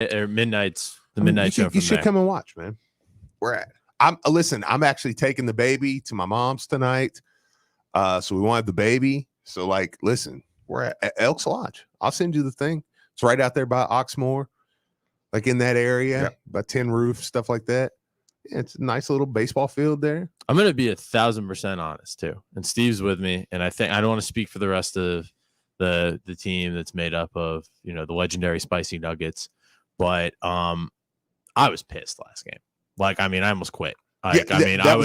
or midnights. The midnight show. You should come and watch, man. Where at? I'm actually taking the baby to my mom's tonight. So we want the baby. So like, listen, we're at Elks Lodge. I'll send you the thing. It's right out there by Oxmoor, like in that area, by Tin Roof, stuff like that. Yeah, it's a nice little baseball field there. I'm going to be 1,000% honest too. And Steve's with me. And I think I don't want to speak for the rest of the team that's made up of, the legendary Spicy Nuggets. But I was pissed last game. Like, I almost quit. That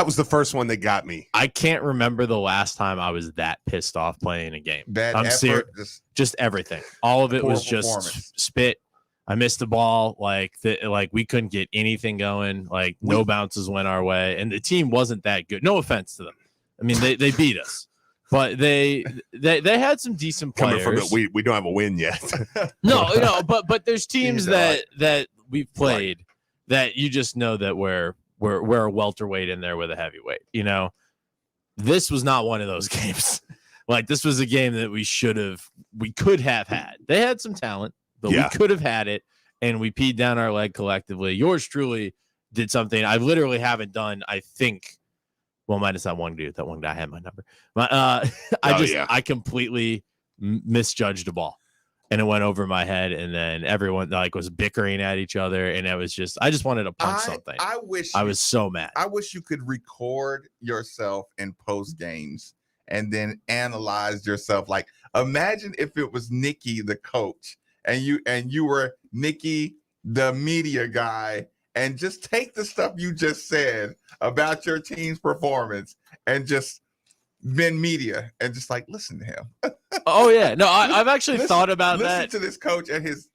was the first one that got me. I can't remember the last time I was that pissed off playing a game. I'm serious. Just everything. All of it was just spit. I missed the ball. Like we couldn't get anything going. Like no bounces went our way, and the team wasn't that good. No offense to them. I mean, they beat us, but they had some decent players. Coming from it, we don't have a win yet. no, but there's teams that we've played. Right. That you just know that we're a welterweight in there with a heavyweight. This was not one of those games. Like this was a game that we could have had. They had some talent, but we could have had it, and we peed down our leg collectively. Yours truly did something I literally haven't done. I think, well, minus that one dude. That one guy had my number. I completely misjudged the ball. And it went over my head, and then everyone was bickering at each other, and I just wanted to punch something. I was so mad. I wish you could record yourself in post games and then analyze yourself. Like, imagine if it was Nikki, the coach, and you were Nikki, the media guy, and just take the stuff you just said about your team's performance and just been media and just listen to him. Oh yeah, no, I've actually thought about that. Listen to this coach and his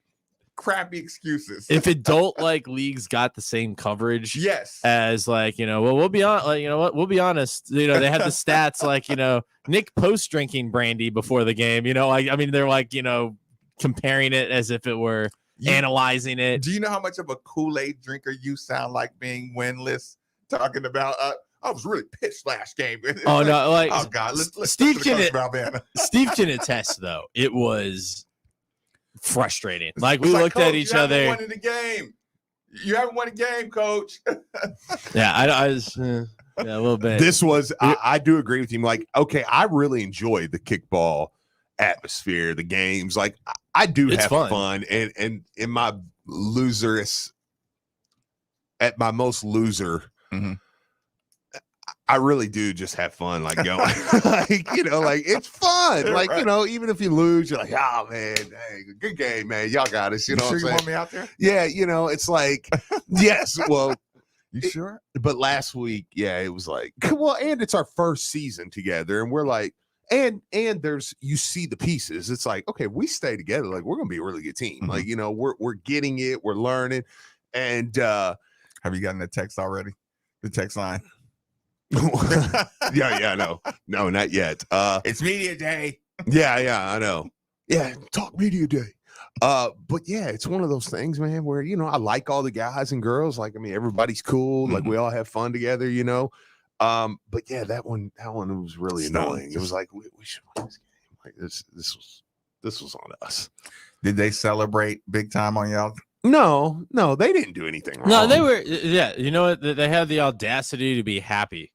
crappy excuses. If adult leagues got the same coverage, yes, as we'll be on, we'll be honest. They have the stats Nick post drinking brandy before the game. They're comparing it as if it were analyzing it. Do you know how much of a Kool-Aid drinker you sound like being winless? Talking about I was really pissed last game. Oh no! Oh God! Let's Steve can attest though. It was frustrating. We looked at each other. Won in the game. You haven't won a game, Coach. Yeah, I was a little bit. This was. I do agree with you. Okay, I really enjoyed the kickball atmosphere, the games. I do have fun, and in my loserous, at my most loser. Mm-hmm. I really do just have fun, going, it's fun. Even if you lose, you're like, oh man, hey, good game, man. Y'all got us. You know, sure what I'm you want me out there? Yeah, it's yes. Well, you sure? But last week, it was and it's our first season together, and we're and there's you see the pieces. It's okay, we stay together. We're gonna be a really good team. Mm-hmm. We're getting it, we're learning, and have you gotten the text already? The text line. No, not yet. It's media day. Yeah, I know. Yeah, talk media day. But it's one of those things, man, where I like all the guys and girls. Everybody's cool. Mm-hmm. We all have fun together. But that one was really annoying. It was we should win this game. This was on us. Did they celebrate big time on y'all? No, they didn't do anything wrong. No, they were. Yeah, you know what? They had the audacity to be happy.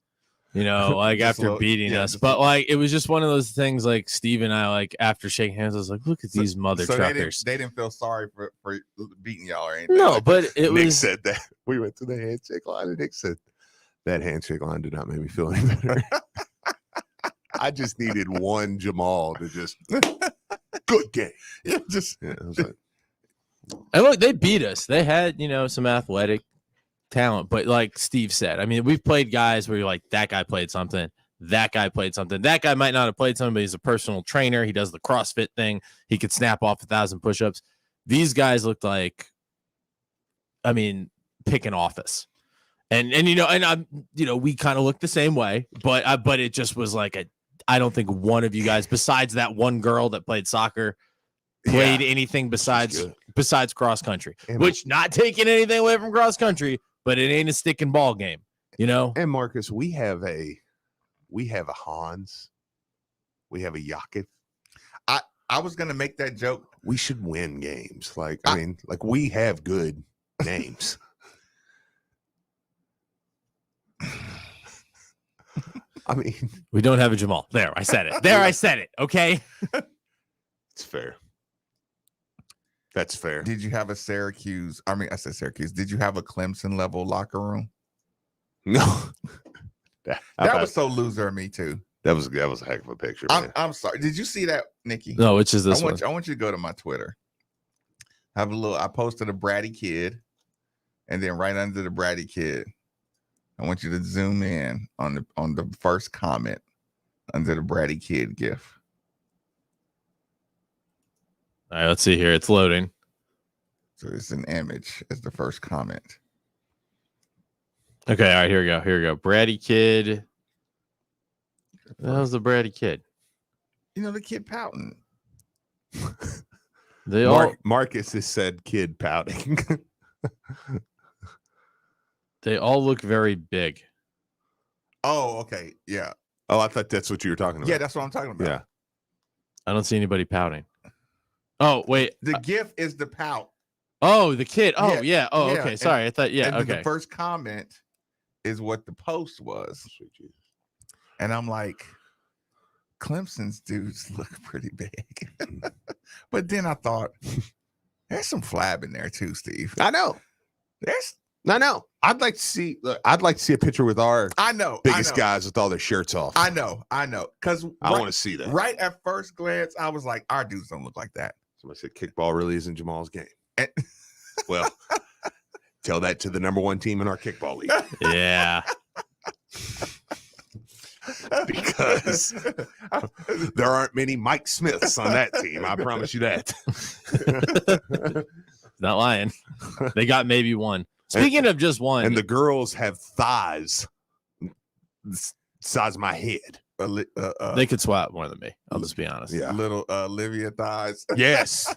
After beating us. But it was just one of those things Steve and I, after shaking hands, I was look at these mother truckers. They didn't feel sorry for beating y'all or anything. No, but Nick said that. We went to the handshake line and Nick said, that handshake line did not make me feel any better. I just needed one Jamal to just, good game. Yeah, I was and look, they beat us. They had, some athletic talent, but Steve said, we've played guys where you're that guy played something, that guy played something, that guy might not have played something, but he's a personal trainer, he does the CrossFit thing, he could snap off 1,000 push-ups. These guys looked pick an office, and we kind of looked the same way, but it just was I don't think one of you guys, besides that one girl that played soccer, played anything besides cross country, which not taking anything away from cross country, but it ain't a stick and ball game, And Marcus, we have a Hans, we have a Yakif. I was gonna make that joke we should win games. Like, I mean, like we have good names. I mean, we don't have a Jamal. There, I said it. There, I said it. Okay. It's fair. That's fair. Did you have a Syracuse? I mean, I said Syracuse. Did you have a Clemson level locker room? No. That was so loser of me too. That was a heck of a picture. Man. I'm sorry. Did you see that, Nikki? No, which is this one? I want you to go to my Twitter. I posted a bratty kid, and then right under the bratty kid, I want you to zoom in on the first comment under the bratty kid gif. All right, let's see here. It's loading. So it's an image as the first comment. Okay, all right, here we go. Here we go. Bratty kid. That was the bratty kid. You know, the kid pouting. Marcus has said kid pouting. They all look very big. Oh, okay. Yeah. Oh, I thought that's what you were talking about. Yeah, that's what I'm talking about. Yeah. I don't see anybody pouting. Oh, wait. The gif is the pout. Oh, the kid. Oh, yeah. Oh, yeah. okay. Sorry. I thought, yeah, and okay. The first comment is what the post was. And I'm like, Clemson's dudes look pretty big. But then I thought, there's some flab in there too, Steve. I know. I'd like to see a picture with our biggest guys with all their shirts off. I know. Because I want to see that. Right at first glance, I was like, our dudes don't look like that. Somebody said kickball really isn't Jamal's game. Well, tell that to the number one team in our kickball league. Yeah. Because there aren't many Mike Smiths on that team. I promise you that. Not lying. They got maybe one. Speaking of just one. And the girls have thighs the size of my head. They could swap more than me. I'll just be honest. Yeah. Little Olivia thighs. Yes.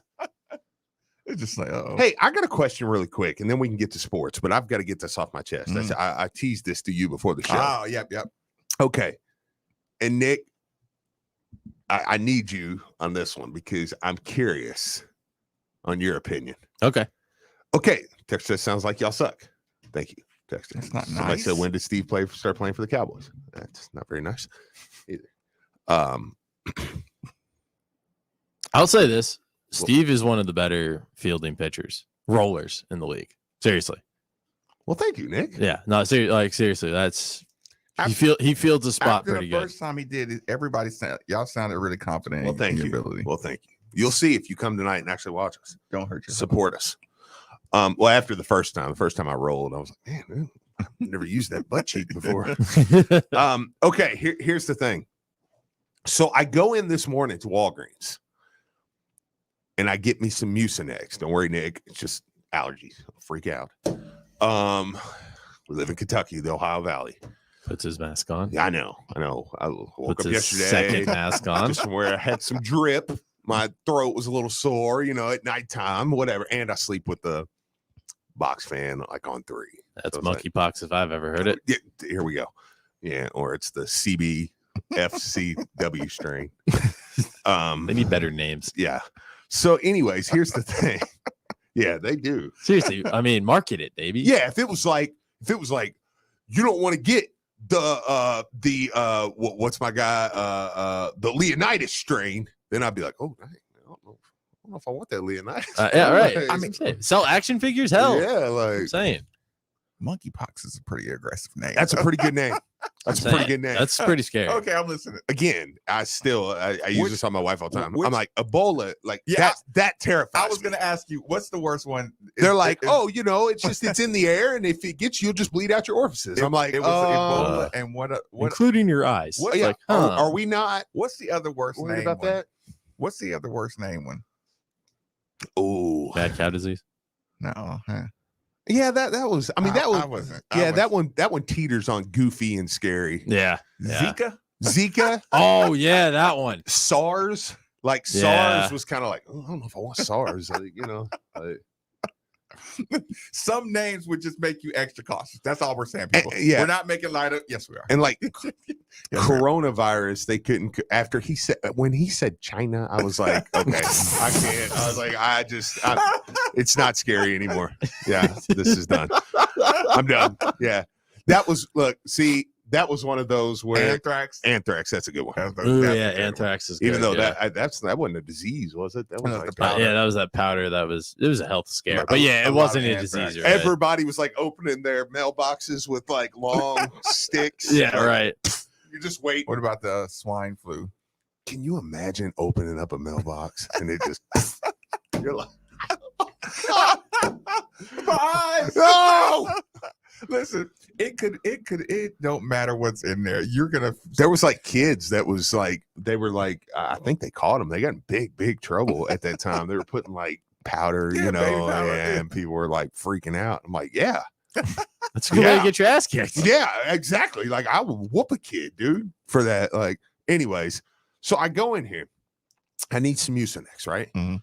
It's just like, hey, I got a question really quick, and then we can get to sports, but I've got to get this off my chest. I teased this to you before the show. Oh, yep. Okay. And Nick, I need you on this one because I'm curious on your opinion. Okay. Texter sounds like y'all suck. Thank you, Texter. That's not Somebody nice. said, when did Steve start playing for the Cowboys? That's not very nice either. I'll say this. Steve is one of the better fielding pitchers, rollers in the league. Seriously. Well, thank you, Nick. Yeah. No, seriously, that's he fields a spot pretty good. The first time he did it, y'all sounded really confident in your ability. Well, thank you. You'll see if you come tonight and actually watch us. Don't hurt yourself. Support us. Well, after the first time I rolled, I was like, man, I've never used that butt cheek before. Okay, here's the thing. So I go in this morning to Walgreens and I get me some Mucinex. Don't worry, Nick. It's just allergies. I'll freak out. We live in Kentucky, the Ohio Valley. Puts his mask on. Yeah, I know. I woke up yesterday. Second mask on. Just from where I had some drip. My throat was a little sore, at nighttime, whatever. And I sleep with the box fan like on 3. That's monkeypox if I've ever heard it. Yeah, here we go. Yeah, or it's the CBFCW strain. They need better names. Yeah. So, anyways, here's the thing. Yeah, they do. Seriously, I mean, market it, baby. Yeah, if it was like you don't want to get what's my guy the Leonidas strain, then I'd be like, oh, dang, I don't know if I want that Leonidas. Yeah, right. I mean, sell action figures. Hell, yeah, like I'm saying. Monkeypox is a pretty aggressive name. That's a pretty good name. That's a pretty good name. That's pretty scary. Okay, I'm listening. Again, I use this on my wife all the time. I'm like, Ebola, like that terrifies. I was going to ask you, what's the worst one? They're like, it's in the air, and if it gets you, you'll just bleed out your orifices. I'm like, it was Ebola, and what, including your eyes. What, like, are we not? What's the other worst name about one? That? What's the other worst name one? Oh, mad cow disease. No, huh? Yeah, that was. I mean, that was. I wasn't. That one teeters on goofy and scary. Yeah. Zika. Oh yeah, that one. SARS. Like SARS was kind of like, I don't know if I want SARS. Some names would just make you extra cautious. That's all we're saying, people. Yeah. We're not making light of. Yes, we are. And like Yes, coronavirus, they couldn't. After when he said China, I was like, okay, I can't. I was like, it's not scary anymore. Yeah, this is done. I'm done. Yeah, that was one of those where Anthrax. That's a good one. Ooh, yeah, anthrax is good. Even though yeah. that wasn't a disease, was it? That was No, like the powder. Yeah, that was that powder. It was a health scare, but yeah, it wasn't a disease. Right? Everybody was like opening their mailboxes with like long sticks. Yeah, like, right. You just wait. What about the swine flu? Can you imagine opening up a mailbox and it just you're like, my eyes. no. Listen, it don't matter what's in there. You're gonna. There was like kids that was like they were like I think they caught them. They got in big trouble at that time. They were putting like powder, Yeah, baby powder, and people were like freaking out. I'm like, yeah, That's a good way to get your ass kicked. yeah, exactly. Like I would whoop a kid, dude, for that. Like, anyways, so I go in here. I need some Mucinex, right? Mm-hmm.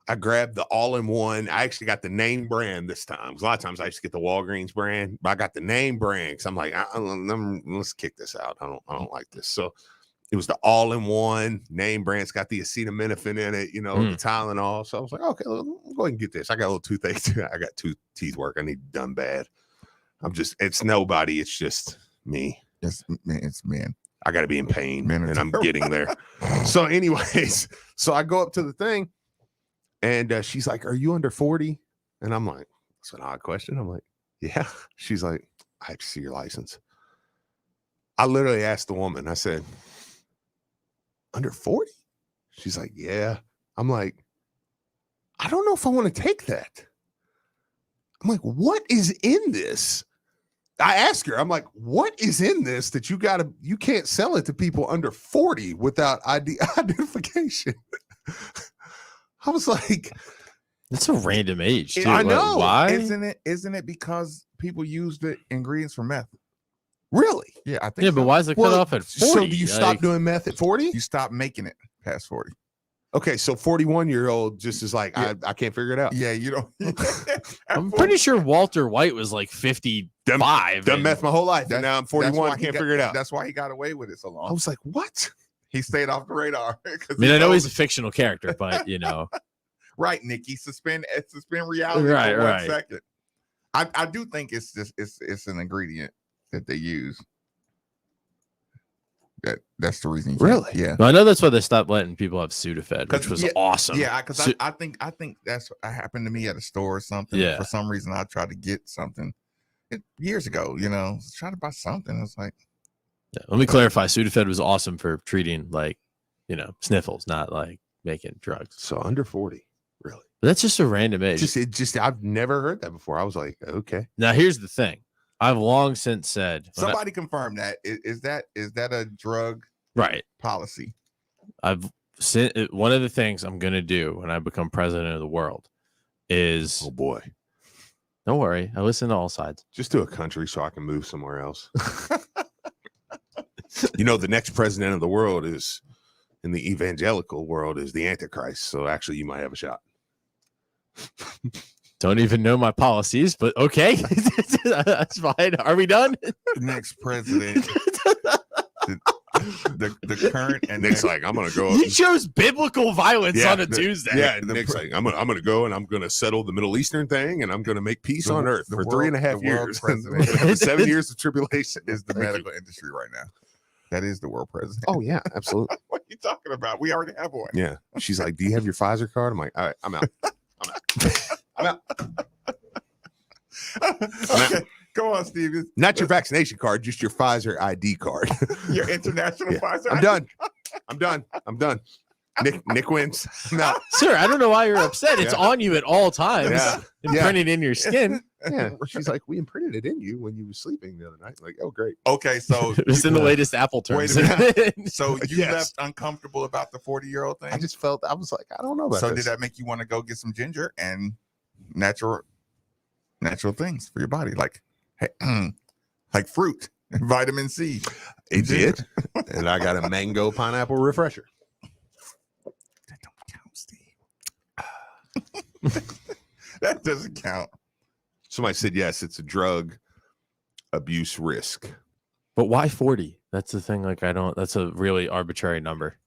I grabbed the all-in-one. I actually got the name brand this time. A lot of times I used to get the Walgreens brand, but I got the name brand because I'm like, let's kick this out. I don't like this. So it was the all-in-one name brand. It's got the acetaminophen in it, the Tylenol. So I was like, okay, go ahead and get this. I got a little toothache. I got teeth work. I need done bad. It's nobody. It's just me. It's men. I got to be in pain, and I'm getting there. So anyways, so I go up to the thing. And she's like, are you under 40? And I'm like, that's an odd question. I'm like, yeah. She's like, I have to see your license. I literally asked the woman, I said, under 40? She's like, yeah. I'm like, I don't know if I want to take that. I'm like, what is in this? I asked her, I'm like, what is in this that you can't sell it to people under 40 without identification? I was like, that's a random age. Too. I know. Why? Isn't it because people use the ingredients for meth? Really? Yeah, I think. Yeah, but why is it cut off at 40? So do you stop doing meth at 40? You stop making it past 40. Okay, so 41-year-old just is like, I can't figure it out. Yeah, you don't. I'm pretty sure Walter White was like 55. Done meth my whole life, and now I'm 41. Can't figure it out. That's why he got away with it so long. I was like, what? He stayed off the radar. I mean, I know he's a fictional character, but right, Nikki, suspend reality right, for 1 right. second. I do think it's an ingredient that they use. That's the reason. Really? Yeah. Well, I know that's why they stopped letting people have Sudafed, which was awesome. Yeah, because I think that's what happened to me at a store or something. Yeah. For some reason, I tried to get something years ago. Trying to buy something. It's like. Yeah, let me clarify. Sudafed was awesome for treating sniffles, not like making drugs. So under 40, really? But that's just a random age. I've never heard that before. I was like, okay. Now here's the thing. I've long since said somebody confirm that. Is that a drug policy? I've said one of the things I'm gonna do when I become president of the world is oh boy. Don't worry, I listen to all sides. Just do a country so I can move somewhere else. The next president of the world is in the evangelical world is the Antichrist. So actually you might have a shot. Don't even know my policies, but okay. That's fine. Are we done? The next president. the current and Nick's like, I'm gonna go. You chose biblical violence on a Tuesday. Yeah, Nick's like, I'm gonna go and I'm gonna settle the Middle Eastern thing and I'm gonna make peace on earth for 3.5 years. 7 years of tribulation is the medical industry right now. That is the world president. Oh yeah, absolutely. What are you talking about? We already have one. Yeah. She's like, do you have your Pfizer card? I'm like, all right, I'm out. I'm out. Okay. Go on, Steve. Not your vaccination card, just your Pfizer ID card. Your international Pfizer. I'm done. Nick wins. No. Sir, I don't know why you're upset. It's on you at all times. Yeah. Imprinted in your skin. Yeah. She's like, we imprinted it in you when you were sleeping the other night. Like, oh, great. Okay, so it was in the latest Apple terms. Wait a minute. So you left uncomfortable about the 40-year-old thing? I just felt, I was like, I don't know about so this. Did that make you want to go get some ginger and natural things for your body? Like fruit and vitamin C. It did. And I got a mango pineapple refresher. That don't count, Steve. That doesn't count. Somebody said yes, it's a drug abuse risk. But why 40? That's the thing. Like, that's a really arbitrary number.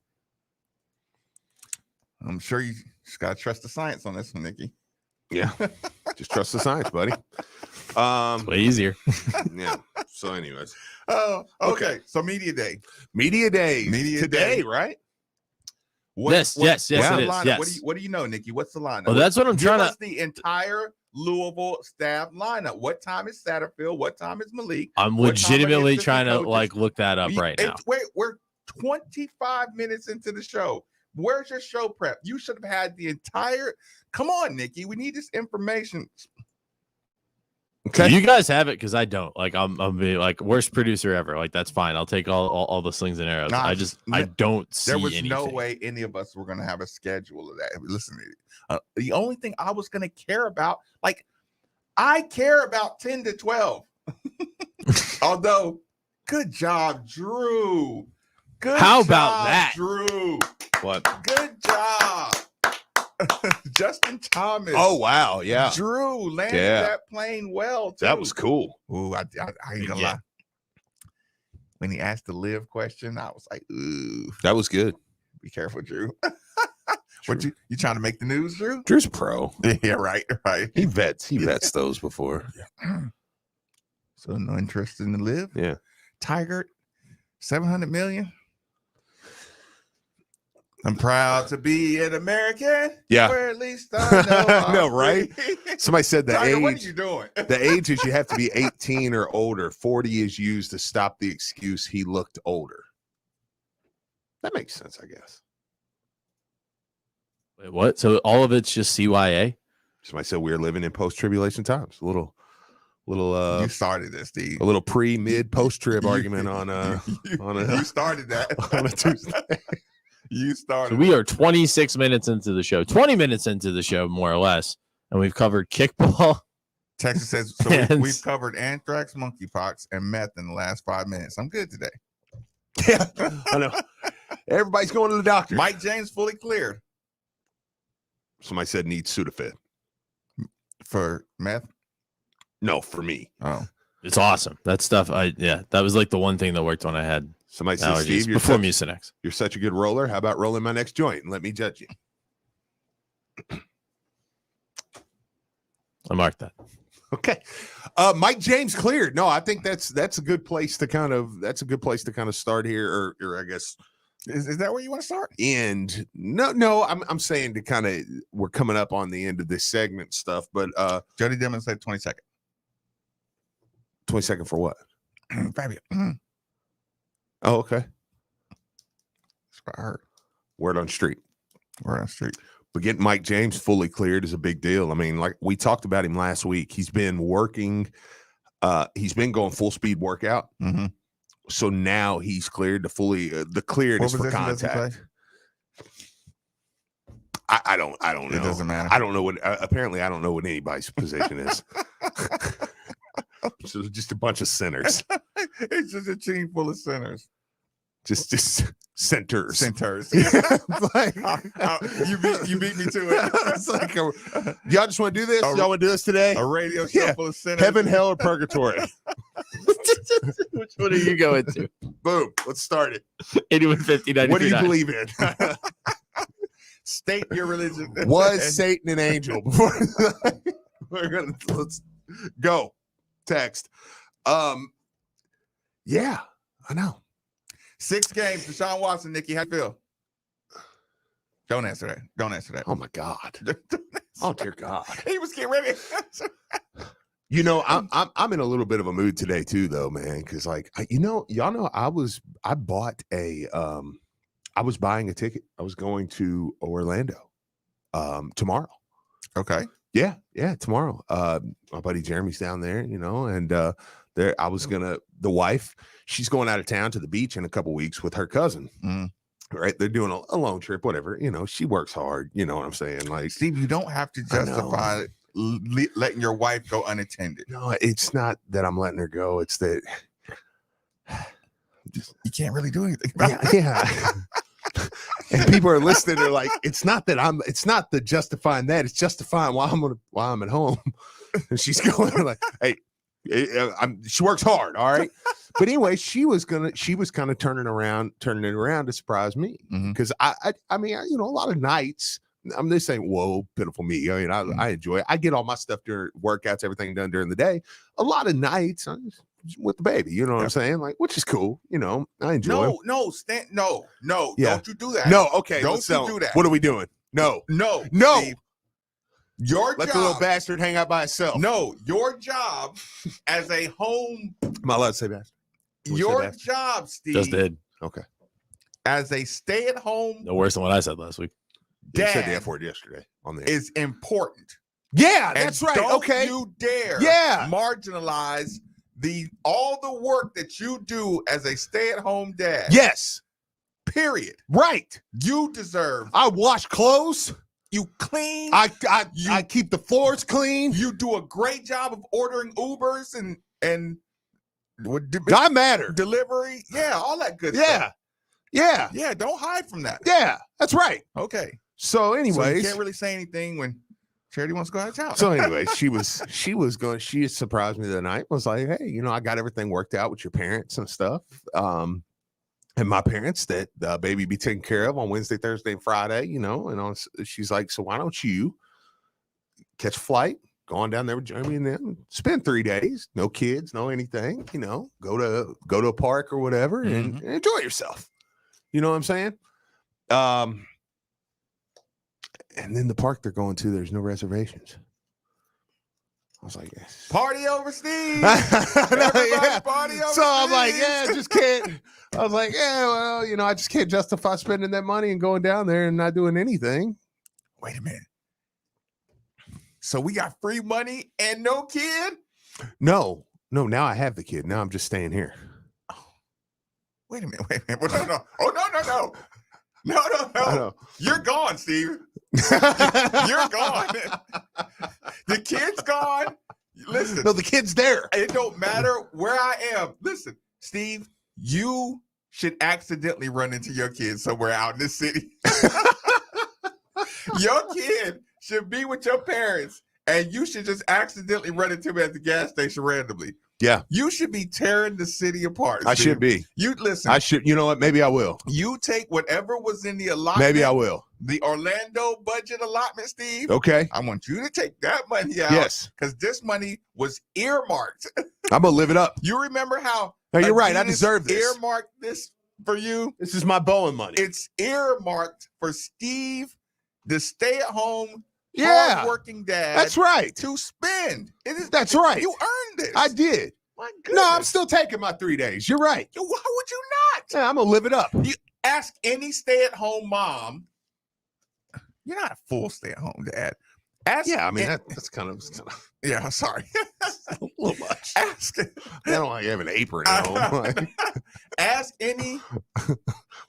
I'm sure you just gotta trust the science on this one, Nikki. Yeah. Just trust the science, buddy. It's way easier. Yeah. So anyways. Oh, okay. So media day. Media days. Media today, day. right? Yes, it is. Lineup? Yes. What do you know, Nikki? What's the lineup? Well, that's what I'm trying to. The entire Louisville staff lineup. What time is Satterfield? What time is Malik? I'm What time are legitimately the trying to coaches? like look that up right now. We're 25 minutes into the show. Where's your show prep? You should have had the entire. Come on, Nikki. We need this information. Okay, you guys have it because I don't. Like, I'm be like worst producer ever. Like, that's fine. I'll take all the slings and arrows. Nah, I don't see. There was anything. no way any of us were going to have a schedule of that. Listen, the only thing I was going to care about, like, I care about 10 to 12. Although, good job, Drew. How about that, Drew? What? Good job. Justin Thomas. Oh, wow. Yeah. Drew landed that plane well, too. That was cool. Ooh, I ain't gonna lie. When he asked the live question, I was like, ooh. That was good. Be careful, Drew. What you trying to make the news, Drew? Drew's a pro. Yeah, right. He vets those before. Yeah. So no interest in the live? Yeah. Tiger, 700 million. I'm proud to be an American. Yeah. Or at least I know. No, right? Somebody said the Tiger, age. what are you doing? The age is you have to be 18 or older. 40 is used to stop the excuse he looked older. That makes sense, I guess. Wait, what? So all of it's just CYA? Somebody said we're living in post-tribulation times. A little you started this, Steve. A little pre-mid post-trib argument on you started that on a Tuesday. You started. So we are 26 minutes into the show, 20 minutes into the show, more or less, and we've covered kickball. Texas says so. We've covered anthrax, monkeypox, and meth in the last 5 minutes. I'm good today. Yeah, I know. Everybody's going to the doctor. Mike James fully cleared. Somebody said needs Sudafed For meth. No, for me. Oh, it's awesome. That stuff. That was like the one thing that worked when I had. Somebody said, Steve, before Mucinex. You're such a good roller. How about rolling my next joint and let me judge you? I marked that. Okay. Mike James cleared. No, I think that's a good place to kind of start here, or I guess is that where you want to start? End. No, I'm saying to kind of we're coming up on the end of this segment stuff, but Jody Dimon said 22nd. 22nd for what? Fabio. Oh, okay. That's what I heard. Word on street. But getting Mike James fully cleared is a big deal. I mean, like we talked about him last week. He's been working. He's been going full speed workout. Mm-hmm. So now he's cleared to fully. The cleared is for contact. I don't know. It doesn't matter. I don't know what. Apparently, I don't know what anybody's position is. So just a bunch of sinners. It's just a team full of sinners. Just centers. Like, you beat me to it. It's like y'all just want to do this? Y'all want to do this today? A radio show full of sinners. Heaven, hell, or purgatory? Which one are you going to? Boom. Let's start it. 8159. What do you believe in? State your religion. Was Satan an angel? Before let's go. Text. Yeah, I know. 6 games. Deshaun Watson, Nikki, how you feel? Don't answer that. Oh my God. Oh dear God. He was getting ready. You know, I'm in a little bit of a mood today too, though, man. Because like, y'all know, I was buying a ticket. I was going to Orlando, tomorrow. Okay. Yeah, tomorrow. My buddy Jeremy's down there, and there I was the wife, she's going out of town to the beach in a couple weeks with her cousin. Mm. Right? They're doing a long trip, whatever. She works hard. You know what I'm saying? Like, Steve, you don't have to justify letting your wife go unattended. No, it's not that I'm letting her go. It's that you can't really do anything. Yeah. And people are listening. They're like, it's not the justifying that. It's justifying why I'm at home. And she's going like, hey, she works hard. All right. But anyway, she was kind of turning it around to surprise me. Because I mean, a lot of nights, I'm just saying, whoa, pitiful me. I mean, I enjoy it. I get all my stuff during workouts, everything done during the day. A lot of nights I'm just with the baby, you know what I'm saying? Like, which is cool. I enjoy it. No, Yeah. don't you do that. No, okay. Don't you do that. What are we doing? No. Steve, Let the little bastard hang out by himself. No, your job as a home. Am I allowed to say bastard? Your job, Steve. Just did. Okay. As a stay-at-home. No worse than what I said last week. You said the F word yesterday on the air. Is important. Yeah, that's right. Don't okay. you dare marginalize all the work that you do as a stay-at-home dad. Yes. Period. Right. You deserve. I wash clothes. You clean. I keep the floors clean. You do a great job of ordering Ubers and I matter. Delivery. Yeah, all that good stuff. Yeah. Yeah, don't hide from that. Yeah, that's right. Okay. So anyways, you can't really say anything when Charity wants to go out of town. So anyway, she surprised me the other night. Was like, hey, I got everything worked out with your parents and stuff. And my parents that the baby be taken care of on Wednesday, Thursday, and Friday, and she's like, so why don't you catch a flight, go on down there with Jeremy and them, spend 3 days, no kids, no anything, go to a park or whatever and enjoy yourself. You know what I'm saying? And then the park they're going to, there's no reservations. I was like, yes. Party over Steve. Party over so I'm like, just can't. I was like, well, I just can't justify spending that money and going down there and not doing anything. Wait a minute. So we got free money and no kid? No. Now I have the kid. Now I'm just staying here. Oh. Wait a minute. No. Oh, no. You're gone, Steve. You're gone. The kid's gone. Listen. No, the kid's there. It don't matter where I am. Listen, Steve, you should accidentally run into your kid somewhere out in this city. Your kid should be with your parents, and you should just accidentally run into him at the gas station randomly. Yeah. You should be tearing the city apart. I should be. You listen. I should. You know what? Maybe I will. You take whatever was in the allotment. Maybe I will. The Orlando budget allotment, Steve. Okay. I want you to take that money out. Yes. Because this money was earmarked. I'm going to live it up. You remember how no, you're right. I deserve this. Earmarked this for you. This is my Bowen money. It's earmarked for Steve, the stay-at-home, hard-working dad. That's right. To spend. That's right. You earned this. I did. My goodness. No, I'm still taking my 3 days. You're right. Why would you not? Yeah, I'm going to live it up. You ask any stay-at-home mom. You're not a full stay-at-home dad. That's kind of. Yeah, I'm sorry. A little much. Ask. I don't like having an apron at home. Ask any.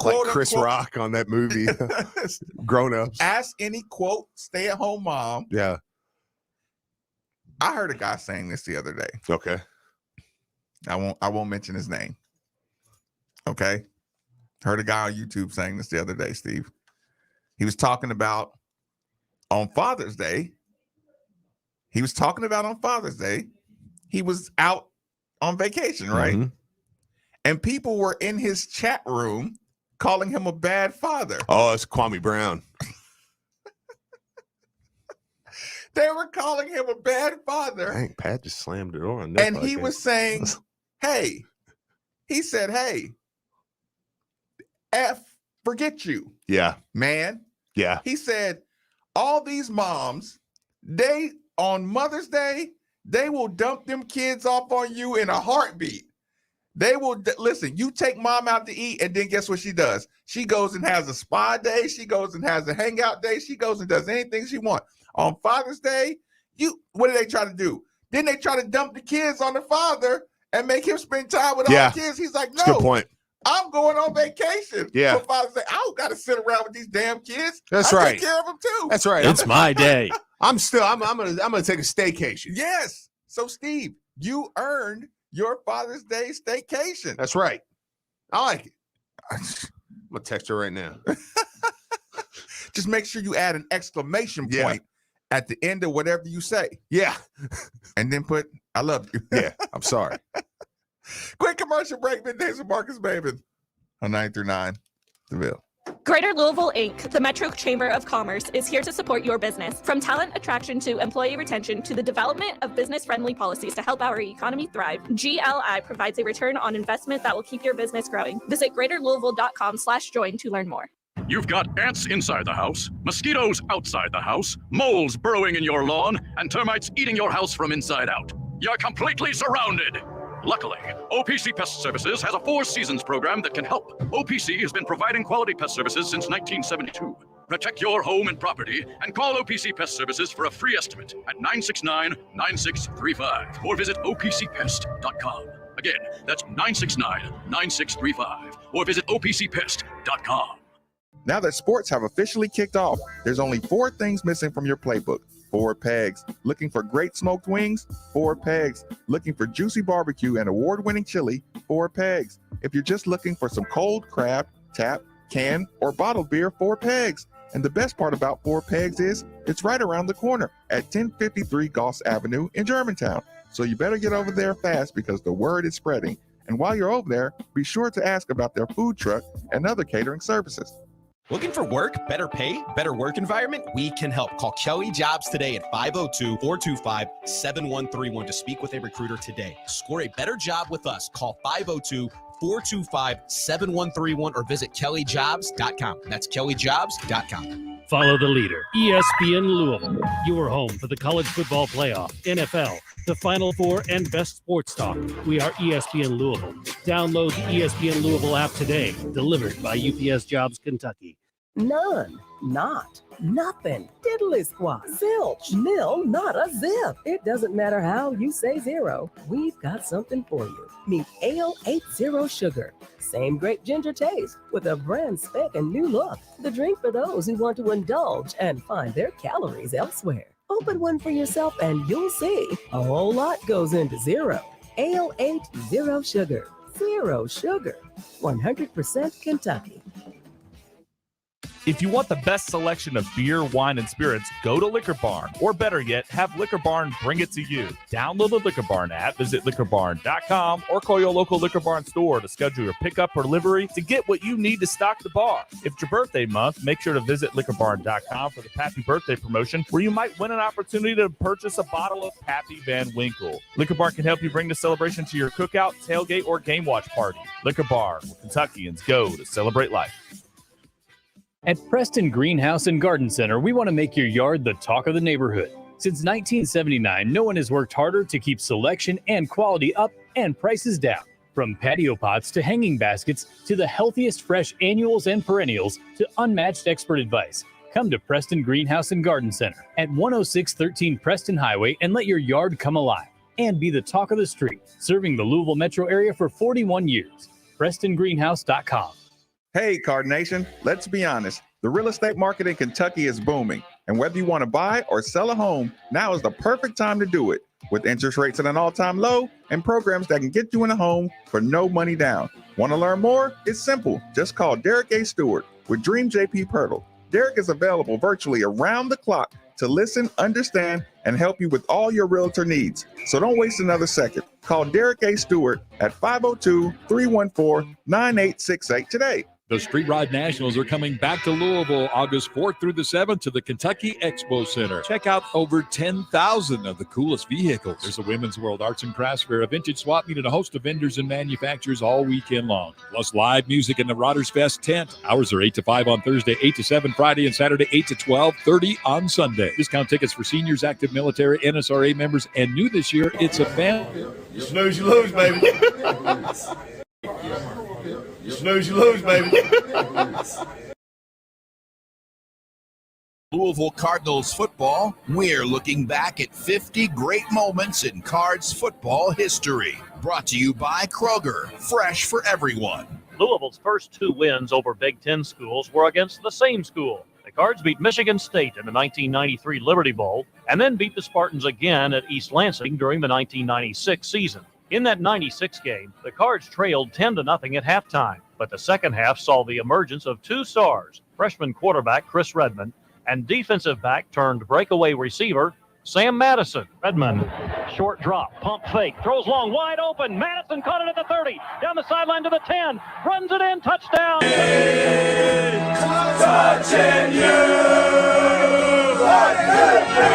Like Chris Rock on that movie, Grown Ups. Ask any quote stay-at-home mom. Yeah. I heard a guy saying this the other day. Okay. I won't mention his name. Okay. Heard a guy on YouTube saying this the other day, Steve. He was talking about on Father's Day. He was out on vacation, right? Mm-hmm. And people were in his chat room calling him a bad father. Oh, it's Kwame Brown. They were calling him a bad father. Dang, Pat just slammed the door on that. And he was saying, hey, forget you. Yeah. Man. Yeah. He said, all these moms, on Mother's Day, they will dump them kids off on you in a heartbeat. They will, listen, you take mom out to eat, and then guess what she does? She goes and has a spa day. She goes and has a hangout day. She goes and does anything she wants. On Father's Day, what do they try to do? Then they try to dump the kids on the father and make him spend time with all the kids. He's like, no. That's a good point. I'm going on vacation. Yeah. So Father's Day, I don't got to sit around with these damn kids. That's I right. take care of them too. That's right. It's my day. I'm gonna take a staycation. Yes. So Steve, you earned your Father's Day staycation. That's right. I like it. gonna text her right now. Just make sure you add an exclamation point at the end of whatever you say. Yeah. And then put, I love you. Yeah, I'm sorry. Quick commercial break. Middays with Marcus Maven on 9 The Ville. Greater Louisville, Inc., the Metro Chamber of Commerce, is here to support your business. From talent attraction to employee retention to the development of business-friendly policies to help our economy thrive, GLI provides a return on investment that will keep your business growing. Visit greaterlouisville.com/join to learn more. You've got ants inside the house, mosquitoes outside the house, moles burrowing in your lawn, and termites eating your house from inside out. You're completely surrounded. Luckily, OPC Pest Services has a 4 seasons program that can help. OPC has been providing quality pest services since 1972. Protect your home and property and call OPC Pest Services for a free estimate at 969-9635 or visit opcpest.com. Again, that's 969-9635 or visit opcpest.com. Now that sports have officially kicked off, there's only 4 things missing from your playbook. 4 pegs. Looking for great smoked wings? 4 pegs. Looking for juicy barbecue and award-winning chili? 4 pegs. If you're just looking for some cold crab, tap, can, or bottled beer, 4 pegs. And the best part about 4 pegs is it's right around the corner at 1053 Goss Avenue in Germantown. So you better get over there fast because the word is spreading. And while you're over there, be sure to ask about their food truck and other catering services. Looking for work, better pay, better work environment? We can help. Call Kelly Jobs today at 502-425-7131 to speak with a recruiter today. Score a better job with us. Call 502-425-7131 or visit kellyjobs.com. That's kellyjobs.com. Follow the leader, ESPN Louisville, your home for the college football playoff, NFL, the Final Four, and best sports talk. We are ESPN Louisville. Download the ESPN Louisville app today, delivered by UPS Jobs Kentucky. None, not, nothing, diddly squat, zilch, nil, not a zip. It doesn't matter how you say zero, we've got something for you. Meet Ale 80 Sugar. Same great ginger taste with a brand spec and new look. The drink for those who want to indulge and find their calories elsewhere. Open one for yourself and you'll see a whole lot goes into zero. Ale 80 Sugar. Zero sugar. 100% Kentucky. If you want the best selection of beer, wine, and spirits, go to Liquor Barn. Or better yet, have Liquor Barn bring it to you. Download the Liquor Barn app, visit liquorbarn.com, or call your local Liquor Barn store to schedule your pickup or delivery to get what you need to stock the bar. If it's your birthday month, make sure to visit liquorbarn.com for the Pappy Birthday promotion, where you might win an opportunity to purchase a bottle of Pappy Van Winkle. Liquor Barn can help you bring the celebration to your cookout, tailgate, or game watch party. Liquor Barn, where Kentuckians go to celebrate life. At Preston Greenhouse and Garden Center, we want to make your yard the talk of the neighborhood. Since 1979, no one has worked harder to keep selection and quality up and prices down. From patio pots to hanging baskets to the healthiest fresh annuals and perennials to unmatched expert advice. Come to Preston Greenhouse and Garden Center at 10613 Preston Highway and let your yard come alive and be the talk of the street, serving the Louisville metro area for 41 years. PrestonGreenhouse.com. Hey, Card Nation, let's be honest. The real estate market in Kentucky is booming. And whether you want to buy or sell a home, now is the perfect time to do it. With interest rates at an all-time low and programs that can get you in a home for no money down. Want to learn more? It's simple. Just call Derek A. Stewart with Dream JP Pirtle. Derek is available virtually around the clock to listen, understand, and help you with all your realtor needs. So don't waste another second. Call Derek A. Stewart at 502-314-9868 today. The Street Rod Nationals are coming back to Louisville August 4th through the 7th to the Kentucky Expo Center. Check out over 10,000 of the coolest vehicles. There's a Women's World Arts and Crafts Fair, a vintage swap meet, and a host of vendors and manufacturers all weekend long. Plus live music in the Rotters Fest tent. Hours are 8 to 5 on Thursday, 8 to 7 Friday, and Saturday, 8 to 12:30 on Sunday. Discount tickets for seniors, active military, NSRA members, and new this year, it's a family. You snooze, you lose, baby. You snooze, you lose, baby. Louisville Cardinals football, we're looking back at 50 great moments in Cards football history. Brought to you by Kroger, fresh for everyone. Louisville's first 2 wins over Big Ten schools were against the same school. The Cards beat Michigan State in the 1993 Liberty Bowl and then beat the Spartans again at East Lansing during the 1996 season. In that 96 game, the Cards trailed 10-0 at halftime. But the second half saw the emergence of two stars, freshman quarterback Chris Redmond and defensive back turned breakaway receiver Sam Madison. Redmond, short drop, pump fake, throws long, wide open. Madison caught it at the 30, down the sideline to the 10, runs it in, touchdown. Touching you, what could be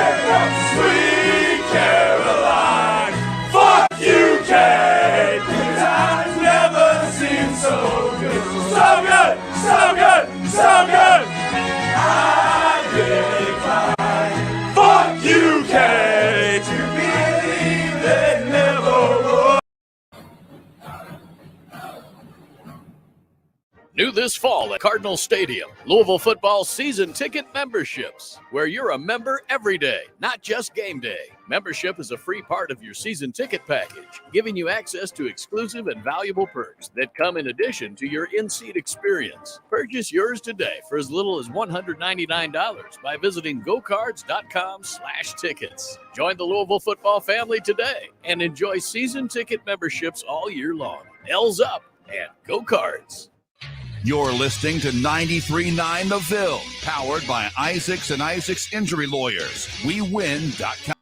sweet Caroline? Fuck you, Kate. I've never seen so good, so good, so good, so good. I decline. Fuck you, Kate. You believe they never would. New this fall at Cardinal Stadium, Louisville football season ticket memberships, where you're a member every day, not just game day. Membership is a free part of your season ticket package, giving you access to exclusive and valuable perks that come in addition to your in-seat experience. Purchase yours today for as little as $199 by visiting gocards.com/tickets. Join the Louisville football family today and enjoy season ticket memberships all year long. L's up and go Cards. You're listening to 93.9 The Ville, powered by Isaacs and Isaacs Injury Lawyers. WeWin.com.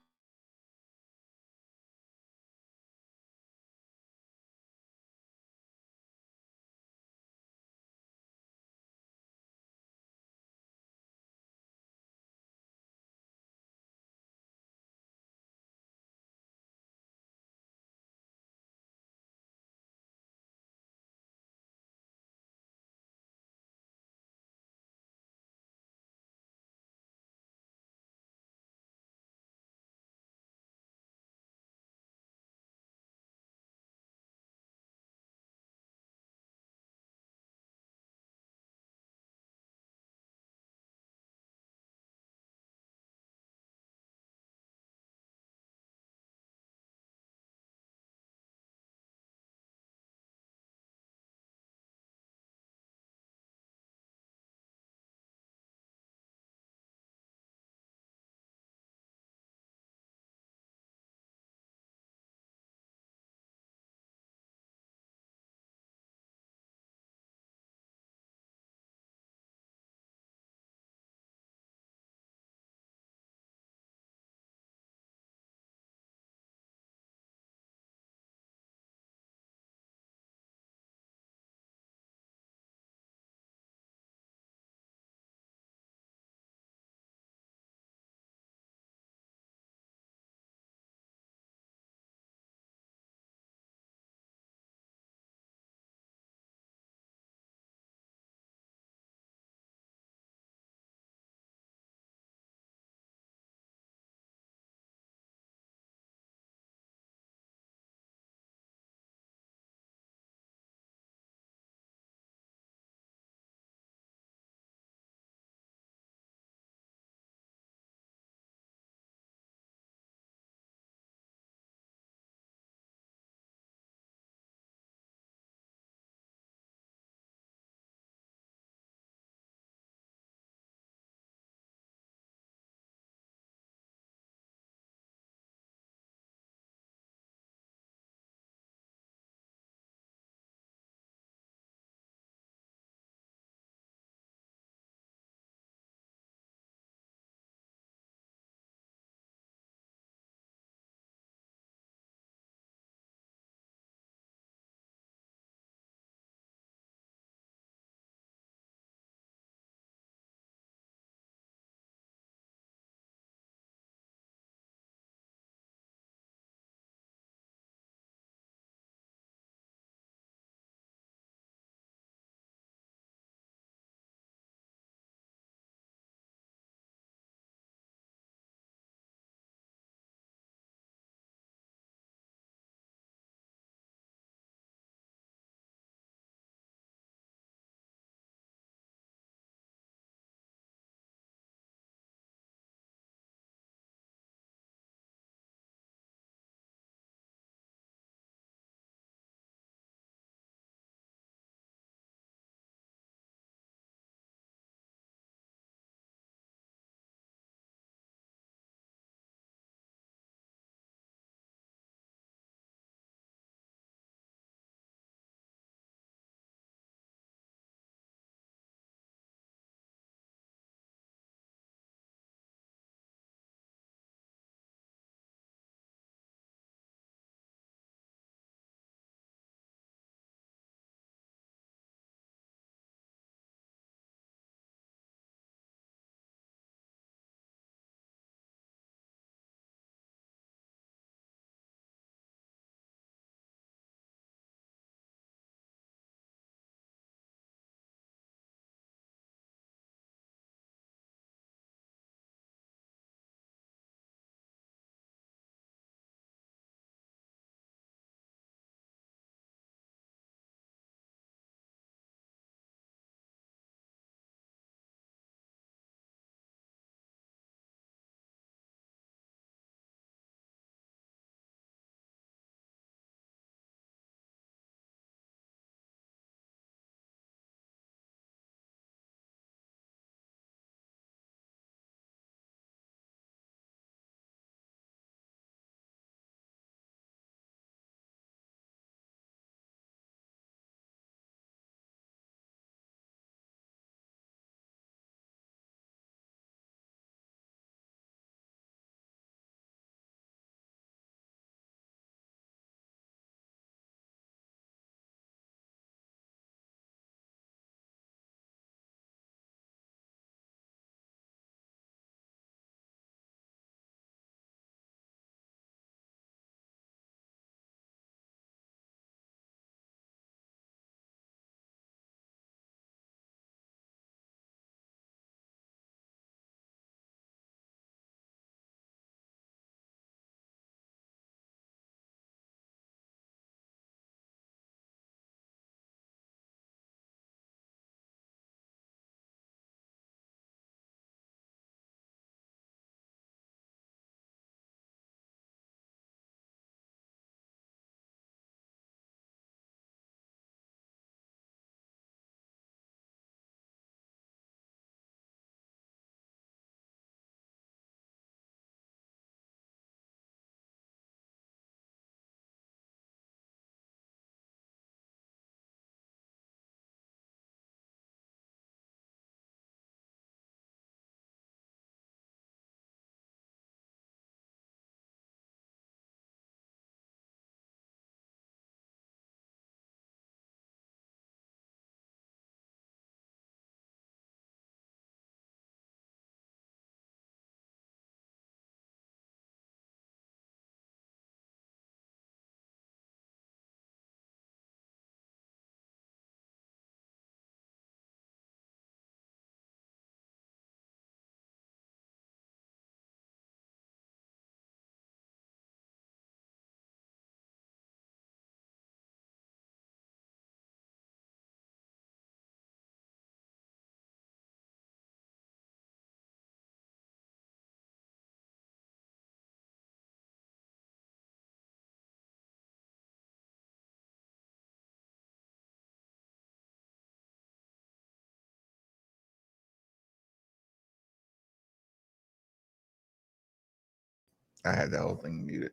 I had that whole thing muted.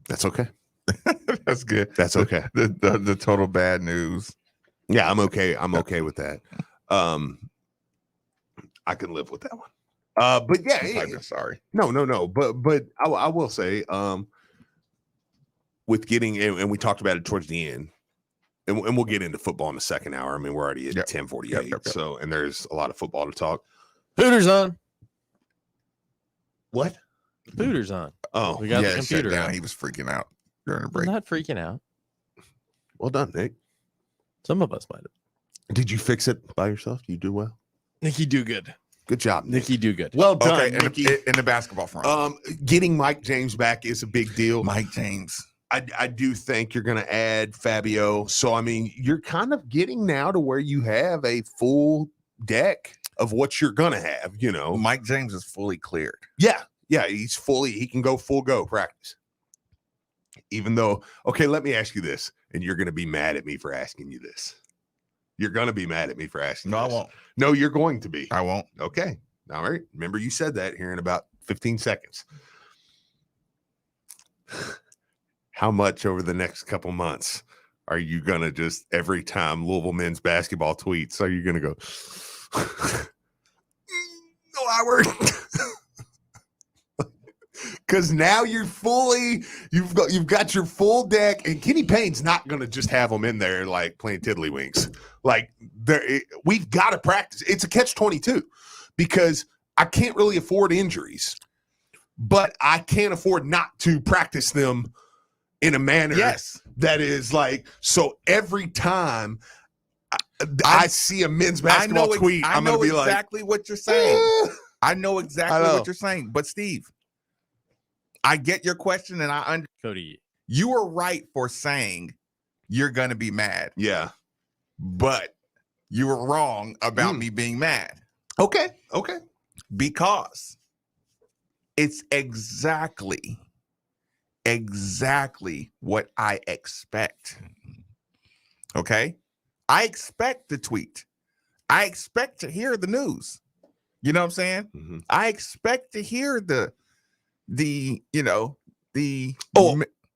That's okay. That's good. That's okay. The total bad news. Yeah, I'm okay. I'm okay with that. I can live with that one. But yeah, sorry. No. But I will say, with getting, and we talked about it towards the end, and we'll get into football in the second hour. I mean, we're already at 10:48, Yep. so and there's a lot of football to talk. Hooters on. What? Hooters on. Oh, we got the shut computer down. on. He was freaking out during the I'm break. not freaking out. Well done, Nick. Some of us might have. Did you fix it by yourself? You do well. Nicky do good. Good job, Nick. Nicky do good. Well done, Okay, Nicky. in the basketball front. Getting Mike James back is a big deal. Mike James. I do think you're going to add Fabio. So, I mean, you're kind of getting now to where you have a full deck of what you're going to have, you know. Mike James is fully cleared. Yeah, he can go full go practice. Even though, okay, let me ask you this, and you're going to be mad at me for asking you this. You're going to be mad at me for asking No, this. I won't. No, you're going to be. I won't. Okay. All right. Remember, you said that here in about 15 seconds. How much over the next couple months are you going to just, every time Louisville men's basketball tweets, are you going to go, no, Howard? Because now you've got your full deck, and Kenny Payne's not going to just have them in there like playing tiddlywinks. Like we've got to practice. It's a catch-22 because I can't really afford injuries, but I can't afford not to practice them in a manner that is like, so every time I see a men's basketball tweet, I'm going to be like, exactly what you're saying. I know exactly what you're saying. But Steve, I get your question, and Cody, you were right for saying you're going to be mad. Yeah. But you were wrong about me being mad. Okay. Because it's exactly what I expect. Okay? I expect the tweet. I expect to hear the news. You know what I'm saying? Mm-hmm. I expect to hear the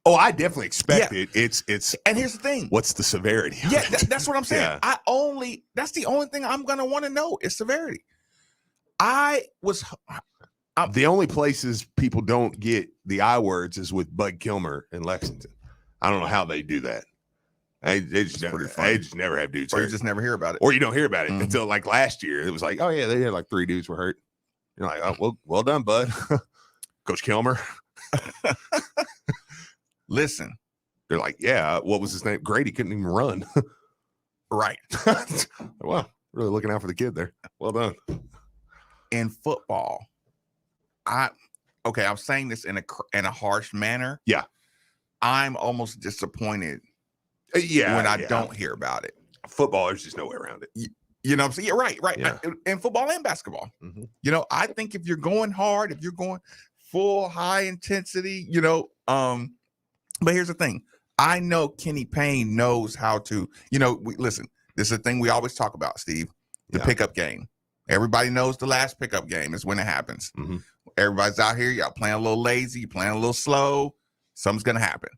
I definitely expect it. It's and here's the thing. What's the severity? Yeah, that's what I'm saying. Yeah. That's the only thing I'm gonna want to know is severity. The only places people don't get the I words is with Bud Kilmer in Lexington. I don't know how they do that. They just never have dudes or hurt. you just never hear about it. Or you don't hear about it until like last year. It was like, oh yeah, they had like 3 dudes were hurt. You're like, oh well done, Bud. Coach Kilmer. Listen, they're like, yeah, what was his name? Grady couldn't even run. Right. Well, really looking out for the kid there. Well done. In football, I'm saying this in a harsh manner. Yeah. I'm almost disappointed when I don't hear about it. Football, there's just no way around it. You know what I'm saying? Yeah, right. Yeah. In football and basketball. Mm-hmm. You know, I think if you're going hard, if you're going full high intensity, but here's the thing. I know Kenny Payne knows how to, listen, this is a thing we always talk about, Steve, the pickup game. Everybody knows the last pickup game is when it happens. Mm-hmm. Everybody's out here, y'all playing a little lazy, playing a little slow. Something's going to happen.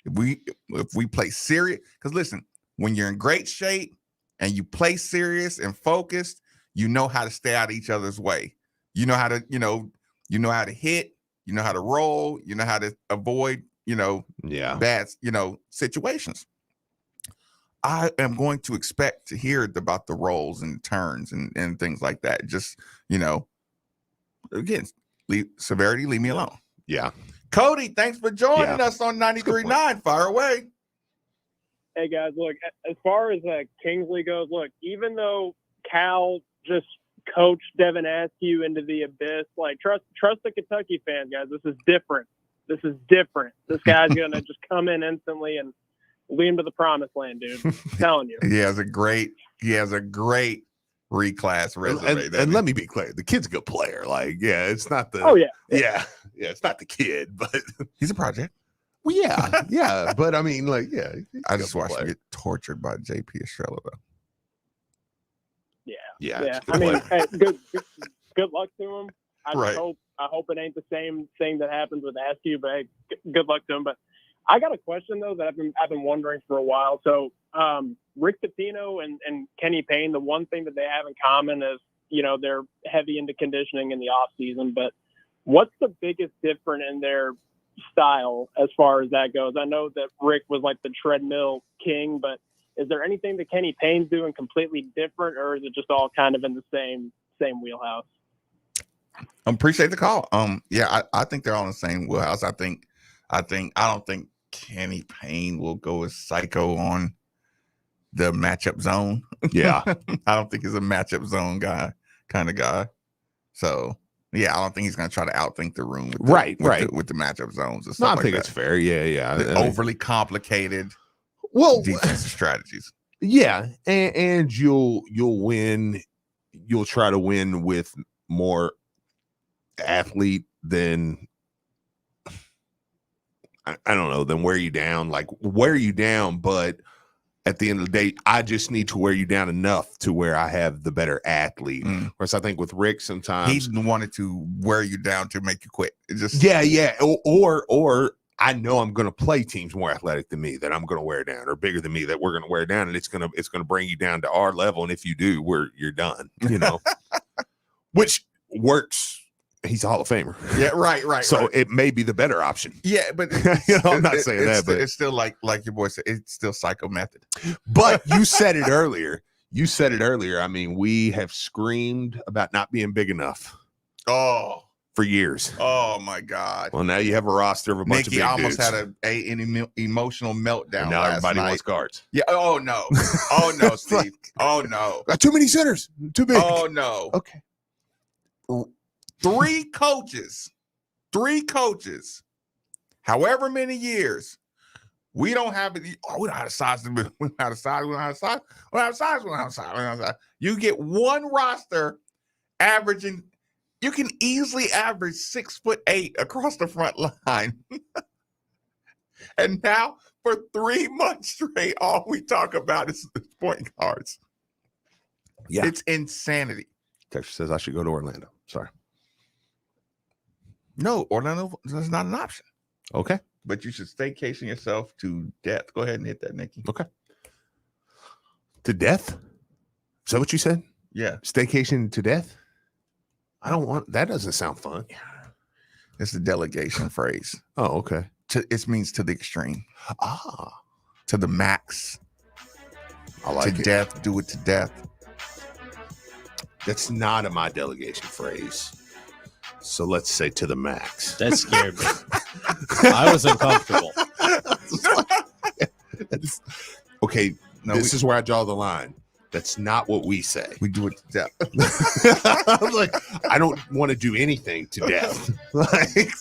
If we play serious, because listen, when you're in great shape and you play serious and focused, you know how to stay out of each other's way. You know how to, you know how to hit, you know how to roll, you know how to avoid, bad, situations. I am going to expect to hear about the rolls and turns and things like that. Just, again, severity, leave me alone. Yeah. Cody, thanks for joining us on 93.9. Fire away. Hey, guys, look, as far as Kingsley goes, look, even though Cal just coached Devin Askew into the abyss, trust the Kentucky fans, guys. This is different. This guy's going to just come in instantly and lead him to the promised land, dude. I'm telling you. He has a great reclass resume. And let me be clear, the kid's a good player. It's not the it's not the kid, but he's a project. Well, yeah. But I mean, I just watched him get tortured by JP Estrella, though. Yeah. I mean, hey, good luck to him. I I hope it ain't the same thing that happens with Askew, but hey, good luck to him. But I got a question though that I've been wondering for a while. So Rick Pitino and Kenny Payne, the one thing that they have in common is, you know, they're heavy into conditioning in the off season. But what's the biggest difference in their style as far as that goes? I know that Rick was like the treadmill king, but is there anything that Kenny Payne's doing completely different, or is it just all kind of in the same wheelhouse? Appreciate the call. Yeah, I think they're all in the same wheelhouse. I don't think Kenny Payne will go as psycho on the matchup zone. Yeah. I don't think he's a matchup zone kind of guy. So yeah, I don't think he's going to try to outthink the room. With the matchup zones and stuff. I think it's fair. Yeah. Overly complicated. Defensive strategies. Yeah, and you'll win. You'll try to win with more athlete than I don't know, than wear you down. Like wear you down, but at the end of the day, I just need to wear you down enough to where I have the better athlete. Whereas I think with Rick, sometimes he wanted to wear you down to make you quit. It just or I know I'm going to play teams more athletic than me that I'm going to wear down, or bigger than me that we're going to wear down, and it's going to bring you down to our level. And if you do, you're done. You know, which works. He's a Hall of Famer. Yeah, right. So it may be the better option. Yeah, but I'm not saying that, but it's still like your boy said, it's still psycho method. But you said it earlier. I mean, we have screamed about not being big enough. For years. Oh my God. Well, now you have a roster of a bunch of big almost dudes. had an emotional meltdown. And now everybody night. wants guards. Yeah. Oh no, Steve. Oh no. Got too many centers. Too big. Oh no. Okay. Three coaches. However many years. We don't have it. Oh, we don't have a size. We don't have a size. You get one roster averaging. You can easily average 6'8" across the front line. And now for 3 months straight, all we talk about is point guards. Yeah. It's insanity. Texas says I should go to Orlando. Sorry. No, Orlando is not an option. Okay. But you should staycation yourself to death. Go ahead and hit that, Nikki. Okay. To death? Is that what you said? Yeah. Staycation to death? I don't want that. Doesn't sound fun. It's a delegation phrase. Oh, okay. It means to the extreme. To the max. I like to it. Death. Do it to death. That's not my delegation phrase. So let's say to the max. That scared me. I was uncomfortable. Okay. No, this is where I draw the line. That's not what we say. We do it to death. I'm like, I don't want to do anything to death. Like,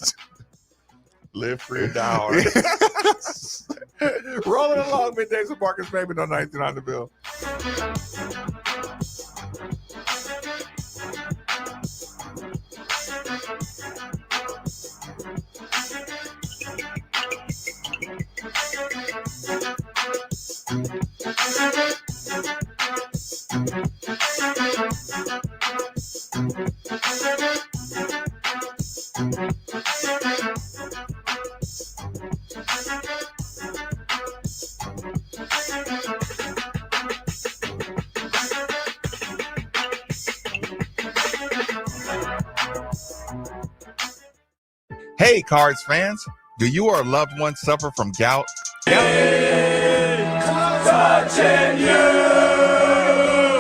live free or die hard. Rolling along, middays with Marcus Baby on 19 on the bill. Hey, Cards fans, do you or a loved one suffer from gout? Touching you,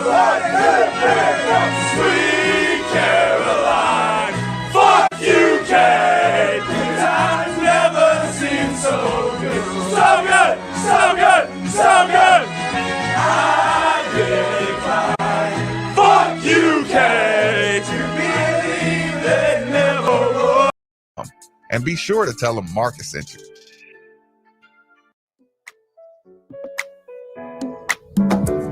what could pick up sweet Caroline? Fuck you, Kate. I've never seen so good, so good, so good, so good. I really cry. Fuck you, Kate. You believe they never would. And be sure to tell them Marcus sent you.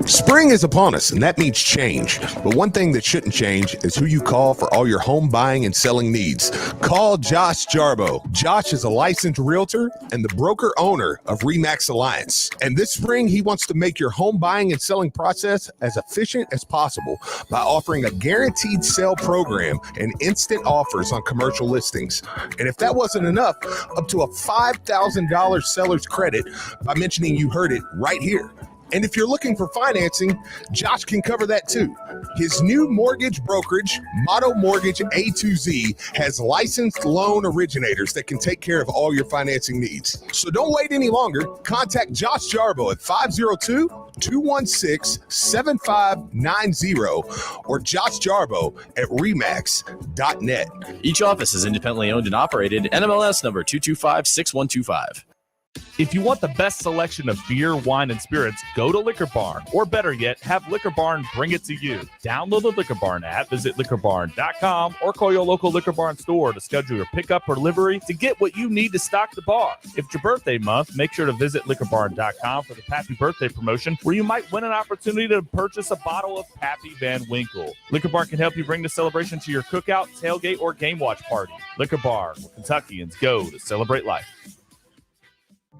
Spring is upon us, and that means change. But one thing that shouldn't change is who you call for all your home buying and selling needs. Call Josh Jarbo. Josh is a licensed realtor and the broker owner of RE/MAX Alliance. And this spring, he wants to make your home buying and selling process as efficient as possible by offering a guaranteed sale program and instant offers on commercial listings. And if that wasn't enough, up to a $5,000 seller's credit by mentioning you heard it right here. And if you're looking for financing, Josh can cover that too. His new mortgage brokerage, Motto Mortgage A2Z, has licensed loan originators that can take care of all your financing needs. So don't wait any longer. Contact Josh Jarbo at 502-216-7590 or Josh Jarbo at remax.net. Each office is independently owned and operated. NMLS number 2256125. If you want the best selection of beer, wine, and spirits, go to Liquor Barn. Or better yet, have Liquor Barn bring it to you. Download the Liquor Barn app, visit liquorbarn.com, or call your local Liquor Barn store to schedule your pickup or delivery to get what you need to stock the bar. If it's your birthday month, make sure to visit liquorbarn.com for the Pappy Birthday promotion, where you might win an opportunity to purchase a bottle of Pappy Van Winkle. Liquor Barn can help you bring the celebration to your cookout, tailgate, or game watch party. Liquor Barn, where Kentuckians go to celebrate life.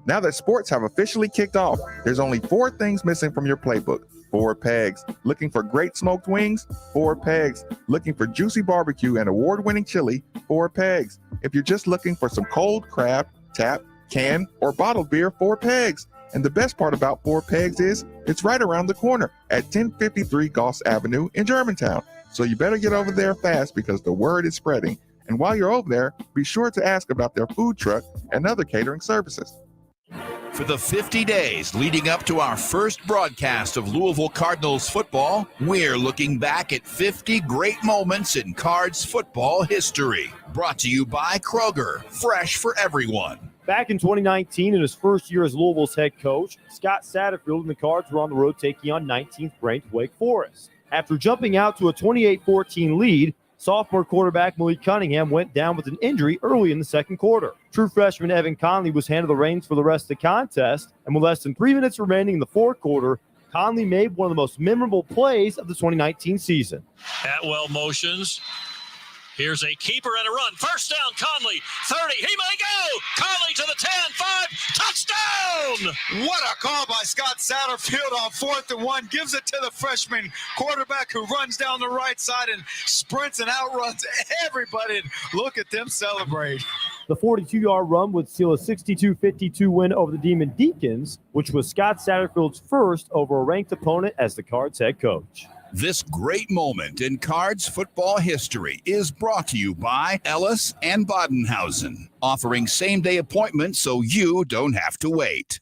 Now that sports have officially kicked off, there's only 4 things missing from your playbook. 4 pegs. Looking for great smoked wings? 4 pegs. Looking for juicy barbecue and award-winning chili? 4 pegs. If you're just looking for some cold crab, tap, can, or bottled beer, 4 pegs. And the best part about 4 pegs is it's right around the corner at 1053 Goss Avenue in Germantown. So you better get over there fast because the word is spreading. And while you're over there, be sure to ask about their food truck and other catering services. For the 50 days leading up to our first broadcast of Louisville Cardinals football, we're looking back at 50 great moments in Cards football history. Brought to you by Kroger, fresh for everyone. Back in 2019, in his first year as Louisville's head coach, Scott Satterfield and the Cards were on the road taking on 19th-ranked Wake Forest. After jumping out to a 28-14 lead, sophomore quarterback Malik Cunningham went down with an injury early in the second quarter. True freshman Evan Conley was handed the reins for the rest of the contest, and with less than 3 minutes remaining in the fourth quarter, Conley made one of the most memorable plays of the 2019 season. Atwell motions. Here's a keeper and a run. First down, Conley, 30. He may go. Conley to the 10, 5, touchdown! What a call by Scott Satterfield on 4th and 1. Gives it to the freshman quarterback who runs down the right side and sprints and outruns everybody. Look at them celebrate. The 42-yard run would seal a 62-52 win over the Demon Deacons, which was Scott Satterfield's first over a ranked opponent as the Cards head coach. This great moment in Cards football history is brought to you by Ellis and Bodenhausen, offering same-day appointments so you don't have to wait.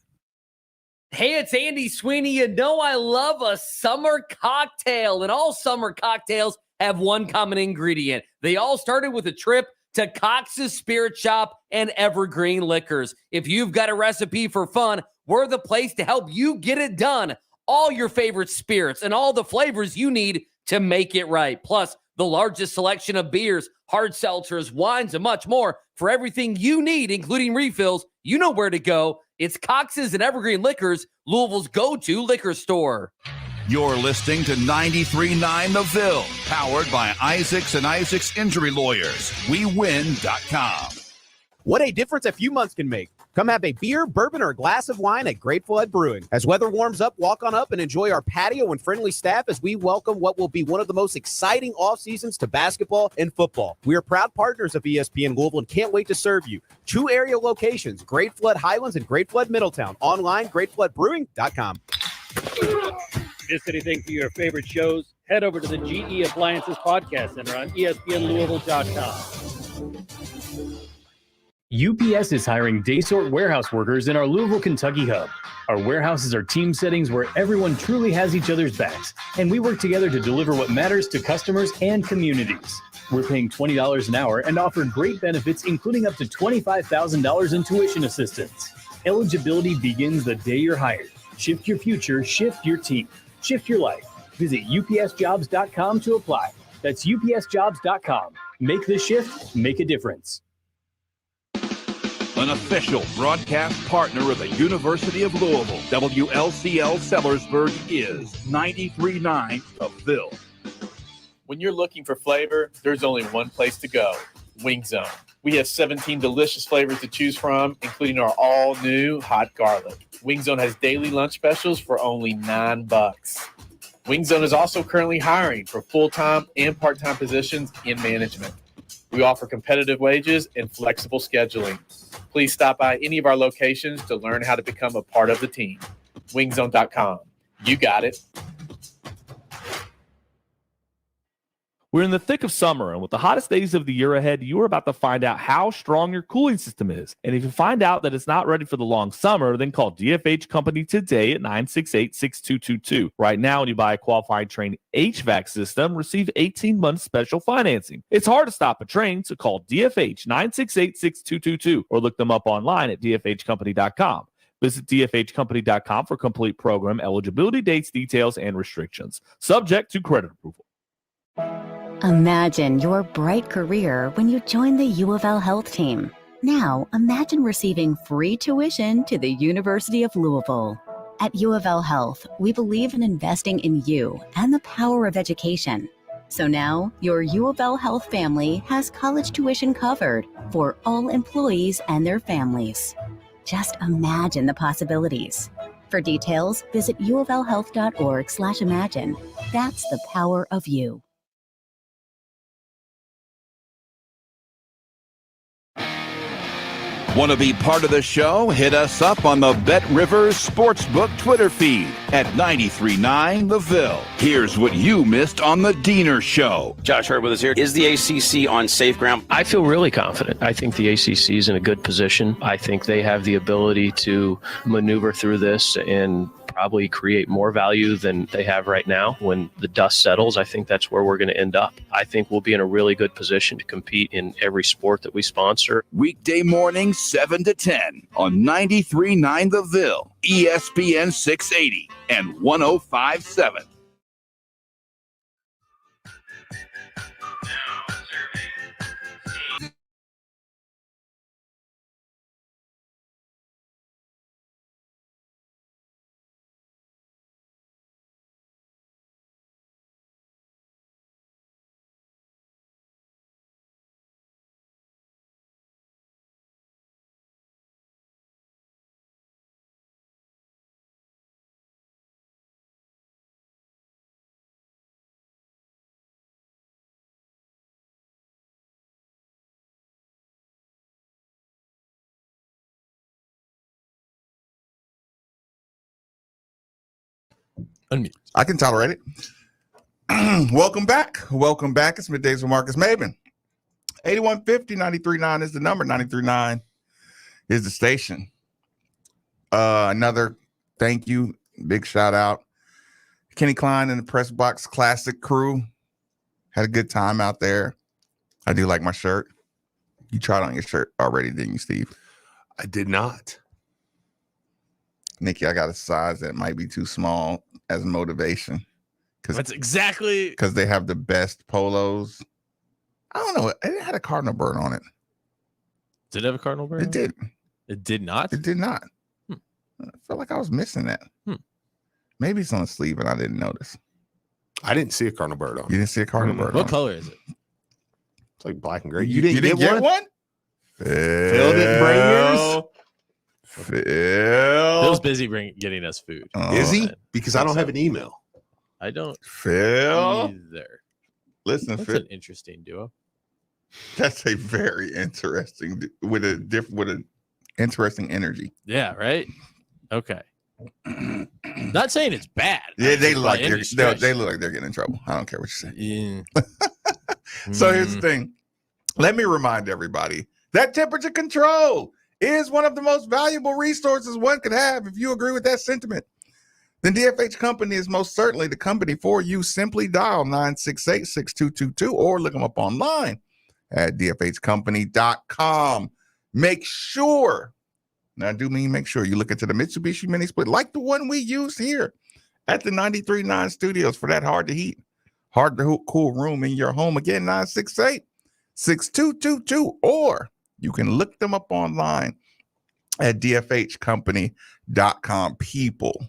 Hey, it's Andy Sweeney. You know I love a summer cocktail, and all summer cocktails have one common ingredient. They all started with a trip to Cox's Spirit Shop and Evergreen Liquors. If you've got a recipe for fun, we're the place to help you get it done. All your favorite spirits and all the flavors you need to make it right. Plus, the largest selection of beers, hard seltzers, wines, and much more. For everything you need, including refills, you know where to go. It's Cox's and Evergreen Liquors, Louisville's go-to liquor store. You're listening to 93.9 The Ville, powered by Isaacs and Isaacs Injury Lawyers. WeWin.com. What a difference a few months can make. Come have a beer, bourbon, or a glass of wine at Grateful Head Brewing. As weather warms up, walk on up and enjoy our patio and friendly staff as we welcome what will be one of the most exciting off seasons to basketball and football. We are proud partners of ESPN Louisville and can't wait to serve you. 2 area locations, Great Flood Highlands and Great Flood Middletown. Online, greatfloodbrewing.com. Miss anything for your favorite shows? Head over to the GE Appliances Podcast Center on ESPNLouisville.com. UPS is hiring day-sort warehouse workers in our Louisville, Kentucky hub. Our warehouses are team settings where everyone truly has each other's backs, and we work together to deliver what matters to customers and communities. We're paying $20 an hour and offer great benefits, including up to $25,000 in tuition assistance. Eligibility begins the day you're hired. Shift your future, shift your team, shift your life. Visit upsjobs.com to apply. That's upsjobs.com. Make the shift, make a difference. an official broadcast partner of the University of Louisville. WLCL Sellersburg is 93.9 The Ville. When you're looking for flavor, there's only one place to go, Wing Zone. We have 17 delicious flavors to choose from, including our all-new hot garlic. Wing Zone has daily lunch specials for only $9. Wing Zone is also currently hiring for full-time and part-time positions in management. We offer competitive wages and flexible scheduling. Please stop by any of our locations to learn how to become a part of the team. Wingzone.com. You got it. We're in the thick of summer, and with the hottest days of the year ahead, you are about to find out how strong your cooling system is. And if you find out that it's not ready for the long summer, then call DFH Company today at 968-6222. Right now, when you buy a qualified Trane HVAC system, receive 18 months special financing. It's hard to stop a train, so call DFH 968-6222 or look them up online at dfhcompany.com. Visit dfhcompany.com for complete program eligibility, dates, details, and restrictions. Subject to credit approval. Imagine your bright career when you join the U of L Health Team. Now, imagine receiving free tuition to the University of Louisville. At U of L Health, we believe in investing in you and the power of education. So now, your U of L Health family has college tuition covered for all employees and their families. Just imagine the possibilities. For details, visit uoflhealth.org/imagine. That's the power of you. Want to be part of the show? Hit us up on the Bet Rivers Sportsbook Twitter feed at 93.9 The Ville. Here's what you missed on the Diener Show. Josh Hurd with us here. Is the ACC on safe ground? I feel really confident. I think the ACC is in a good position. I think they have the ability to maneuver through this and probably create more value than they have right now. When the dust settles, I think that's where we're going to end up. I think we'll be in a really good position to compete in every sport that we sponsor. Weekday morning, 7 to 10 on 93.9 The Ville, ESPN 680 and 105.7. Unmute. I can tolerate it. Welcome back. Welcome back. It's Middays with Marcus Maben. 8150 93.9 is the number. 93.9 is the station. Another thank you. Big shout out. Kenny Klein and the Press Box Classic crew. Had a good time out there. I do like my shirt. You tried on your shirt already, didn't you, Steve? I did not. Nikki, I got a size that might be too small as motivation. That's exactly because they have the best polos. I don't know. It had a cardinal bird on it. Did it have a cardinal bird? It did. It did not? It did not. I felt like I was missing that. Maybe it's on the sleeve and I didn't notice. I didn't see a cardinal bird on it. You didn't see a cardinal bird What on color is it? It's like black and gray. You didn't get one? Phil didn't bring yours? Phil. Phil's busy getting us food. Is he? Because I don't have an email. I don't Phil either. Listen, That's Phil. an interesting duo. That's a very interesting with an interesting energy. Yeah, right? Okay. Not saying it's bad. Yeah, they By look like any they stretch. look like they're getting in trouble. I don't care what you say. Yeah. So here's the thing. Let me remind everybody that temperature control is one of the most valuable resources one could have. If you agree with that sentiment, then DFH Company is most certainly the company for you. Simply dial 968-6222 or look them up online at dfhcompany.com. Make sure, now I do mean make sure you look into the Mitsubishi Mini Split like the one we use here at the 93.9 Studios for that hard to cool room in your home. Again, 968-6222, or you can look them up online at dfhcompany.com. People,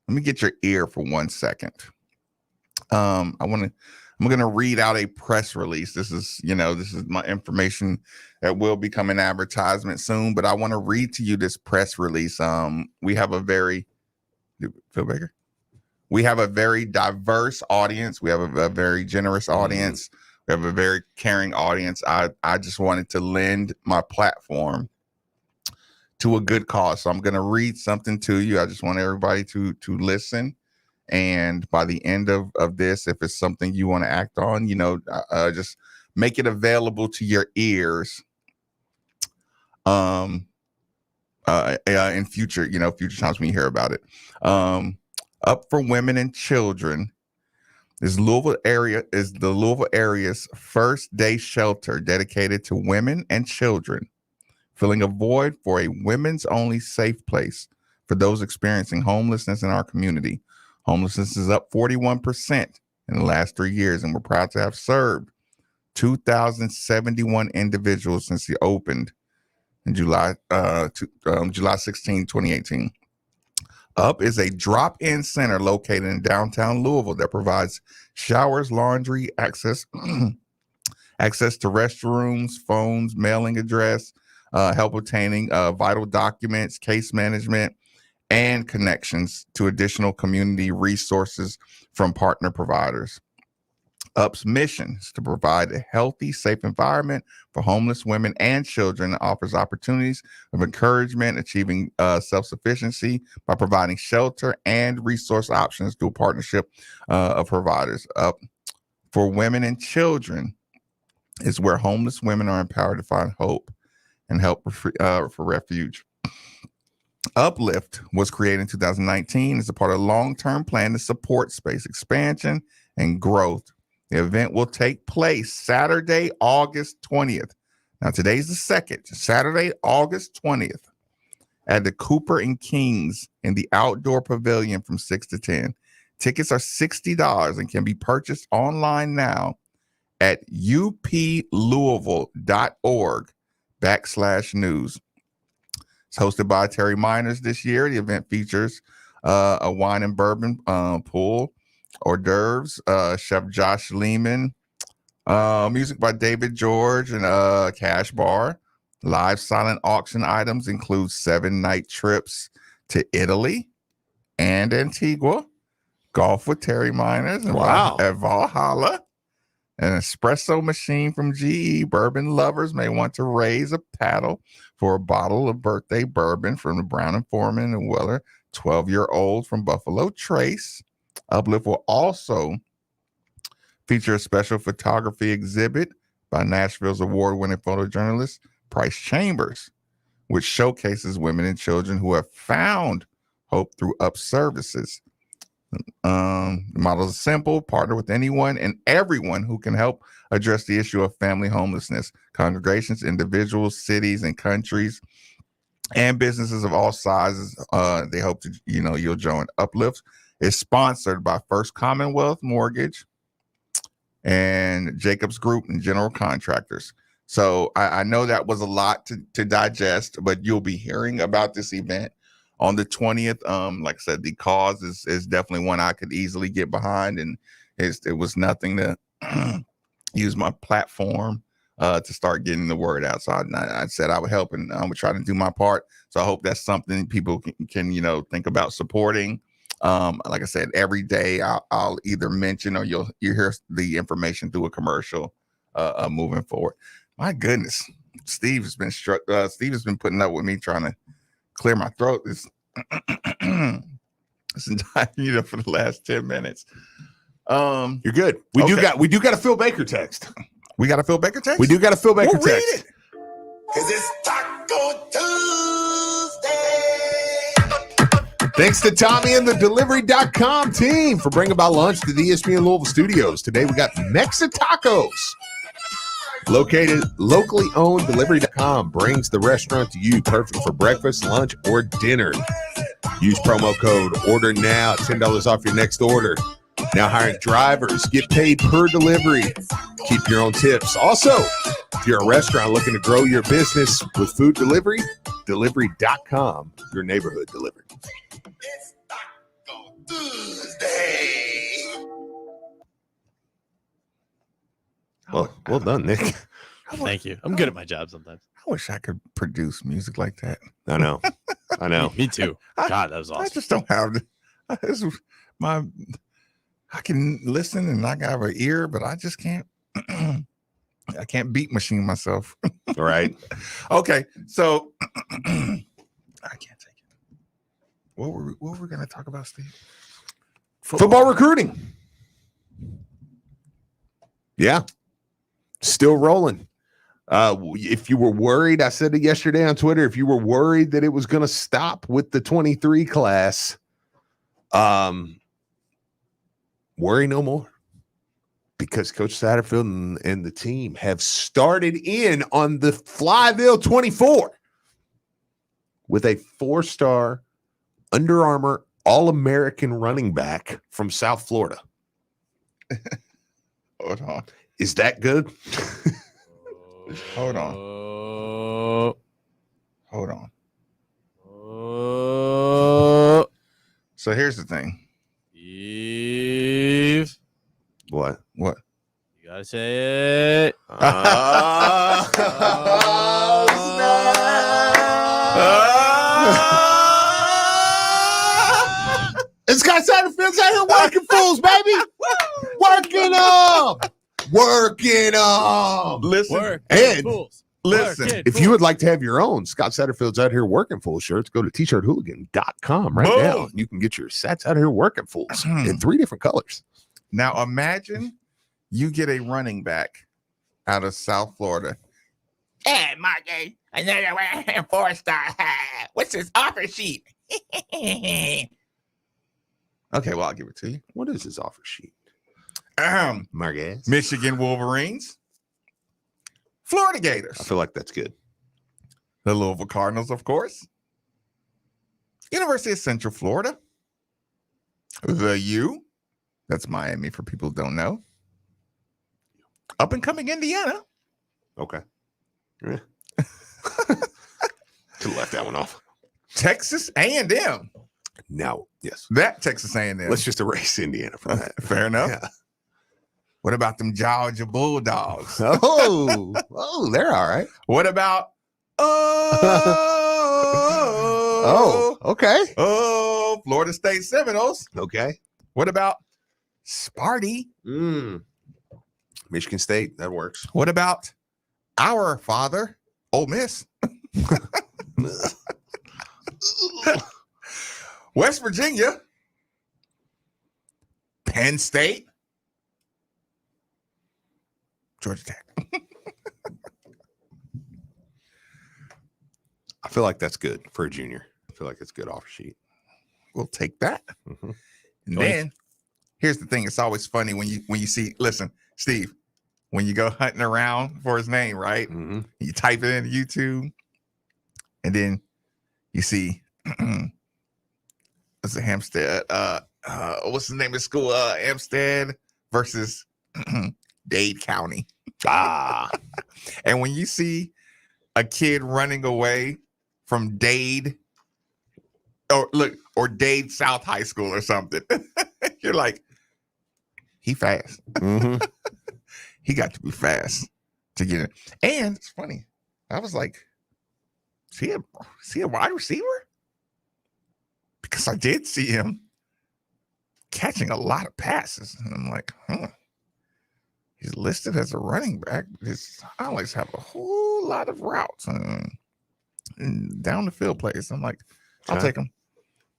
let me get your ear for 1 second. I'm going to read out a press release. This is my information that will become an advertisement soon, but I want to read to you this press release. We have a very diverse audience. We have a very generous audience. We have a very caring audience. I just wanted to lend my platform to a good cause. So I'm going to read something to you. I just want everybody to listen. And by the end of this, if it's something you want to act on, just make it available to your ears in future times when you hear about it. Up for Women and Children is the Louisville area's first day shelter dedicated to women and children, filling a void for a women's only safe place for those experiencing homelessness in our community. Homelessness is up 41% in the last 3 years, and we're proud to have served 2,071 individuals since it opened in July 16, 2018. Up is a drop-in center located in downtown Louisville that provides showers, laundry, access to restrooms, phones, mailing address, help obtaining vital documents, case management, and connections to additional community resources from partner providers. UP's mission is to provide a healthy, safe environment for homeless women and children that offers opportunities of encouragement, achieving self-sufficiency by providing shelter and resource options through a partnership of providers. UP for Women and Children is where homeless women are empowered to find hope and help for refuge. Uplift was created in 2019 as a part of a long-term plan to support space expansion and growth. The event will take place Saturday, August 20th. Now, today's the 2nd, Saturday, August 20th, at the Cooper and Kings in the outdoor pavilion from 6 to 10. Tickets are $60 and can be purchased online now at uplouisville.org/news. It's hosted by Terry Miners this year. The event features a wine and bourbon pool, hors d'oeuvres, Chef Josh Lehman, music by David George, and cash bar. Live silent auction items include 7-night trips to Italy and Antigua, golf with Terry Miners at Valhalla, an espresso machine from GE. Bourbon lovers may want to raise a paddle for a bottle of birthday bourbon from the Brown and Foreman and Weller 12-year-old from Buffalo Trace. Uplift will also feature a special photography exhibit by Nashville's award-winning photojournalist Price Chambers, which showcases women and children who have found hope through UP services. The model is simple: partner with anyone and everyone who can help address the issue of family homelessness. Congregations, individuals, cities, and countries, and businesses of all sizes. They hope to, you'll join. Uplift is sponsored by First Commonwealth Mortgage and Jacobs Group and General Contractors. So I know that was a lot to digest, but you'll be hearing about this event on the 20th. Like I said, the cause is definitely one I could easily get behind, and it was nothing to use my platform to start getting the word out. So I said I would help, and I would try to do my part. So I hope that's something people can think about supporting. Like I said, every day I'll either mention or you hear the information through a commercial moving forward. My goodness, Steve has been putting up with me trying to clear my throat this entire for the last 10 minutes. You're good. We do got a Phil Baker text. We got a Phil Baker text? We do got a Phil Baker text. Read it. Cause it's Taco Tuesday. Thanks to Tommy and the Delivery.com team for bringing about lunch to the ESPN Louisville studios. Today we got Mexa Tacos. Located locally owned, Delivery.com brings the restaurant to you, perfect for breakfast, lunch, or dinner. Use promo code Order Now, $10 off your next order. Now hiring drivers, get paid per delivery. Keep your own tips. Also, if you're a restaurant looking to grow your business with food delivery, fatherhooddelivery.com. Your neighborhood delivered. It's Taco Tuesday. Well done, Nick. Thank you. I'm good at my job sometimes. I wish I could produce music like that. I know. Me too. God, that was awesome. I just don't have this is my. I can listen and I got an ear, but I just can't. I can't beat machine myself. Right. Okay, so I can't take it. What were we going to talk about, Steve? Football recruiting. Yeah. Still rolling. If you were worried, I said it yesterday on Twitter, if you were worried that it was going to stop with the 23 class, worry no more. Because Coach Satterfield and the team have started in on the Flyville 24 with a 4-star Under Armour All-American running back from South Florida. Hold on. Is that good? Hold on. Hold on. So here's the thing. Eve. What? What? You gotta say it. It's got Satterfield's out here working fools, baby. Working them. Working them. Listen. And listen. If you would like to have your own Scott Satterfield's Out Here Working Fools shirts, go to t-shirthooligan.com right now. You can get your Sats Out Here Working Fools in 3 different colors. Now imagine you get a running back out of South Florida. Hey, Marky, another 4-star. What's his offer sheet? Okay, well, I'll give it to you. What is his offer sheet? Marquez. Michigan Wolverines. Florida Gators. I feel like that's good. The Louisville Cardinals, of course. University of Central Florida. The U. That's Miami for people who don't know. Up and coming Indiana. Okay. Yeah. Could have left that one off. Texas A&M. Now, yes. That Texas A&M. Let's just erase Indiana from that. Fair enough. Yeah. What about them Georgia Bulldogs? Oh, they're all right. What about okay. Florida State Seminoles? Okay. What about Sparty? Michigan State, that works. What about our father, Ole Miss? West Virginia, Penn State, Georgia Tech. I feel like that's good for a junior. I feel like it's a good offer sheet. We'll take that. Mm-hmm. And then here's the thing. It's always funny when you see, listen, Steve, when you go hunting around for his name, right? Mm-hmm. You type it into YouTube, and then you see what's the Hampstead? What's the name of the school? Hampstead versus Dade County. And when you see a kid running away from Dade, or Dade South High School or something, you're like, he fast. Mm-hmm. He got to be fast to get it. And it's funny. I was like, see a wide receiver? Because I did see him catching a lot of passes. And I'm like, he's listed as a running back. His highlights have a whole lot of routes and down the field plays. I'm like, I'll take him.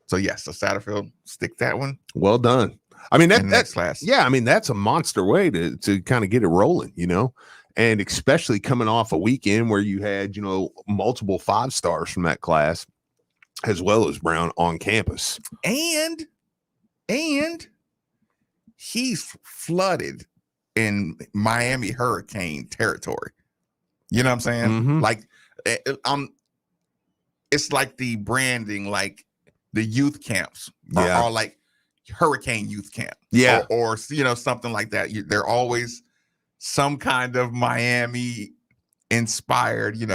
So yes, so Satterfield, stick that one. Well done. I mean, that's class. Yeah, I mean, that's a monster way to kind of get it rolling, and especially coming off a weekend where you had, multiple 5-stars from that class, as well as Brown on campus. And he's flooded in Miami Hurricane territory. You know what I'm saying? Mm-hmm. Like, it's like the branding, like the youth camps are like Hurricane youth camp. Yeah. Or something like that. They're always some kind of Miami inspired, you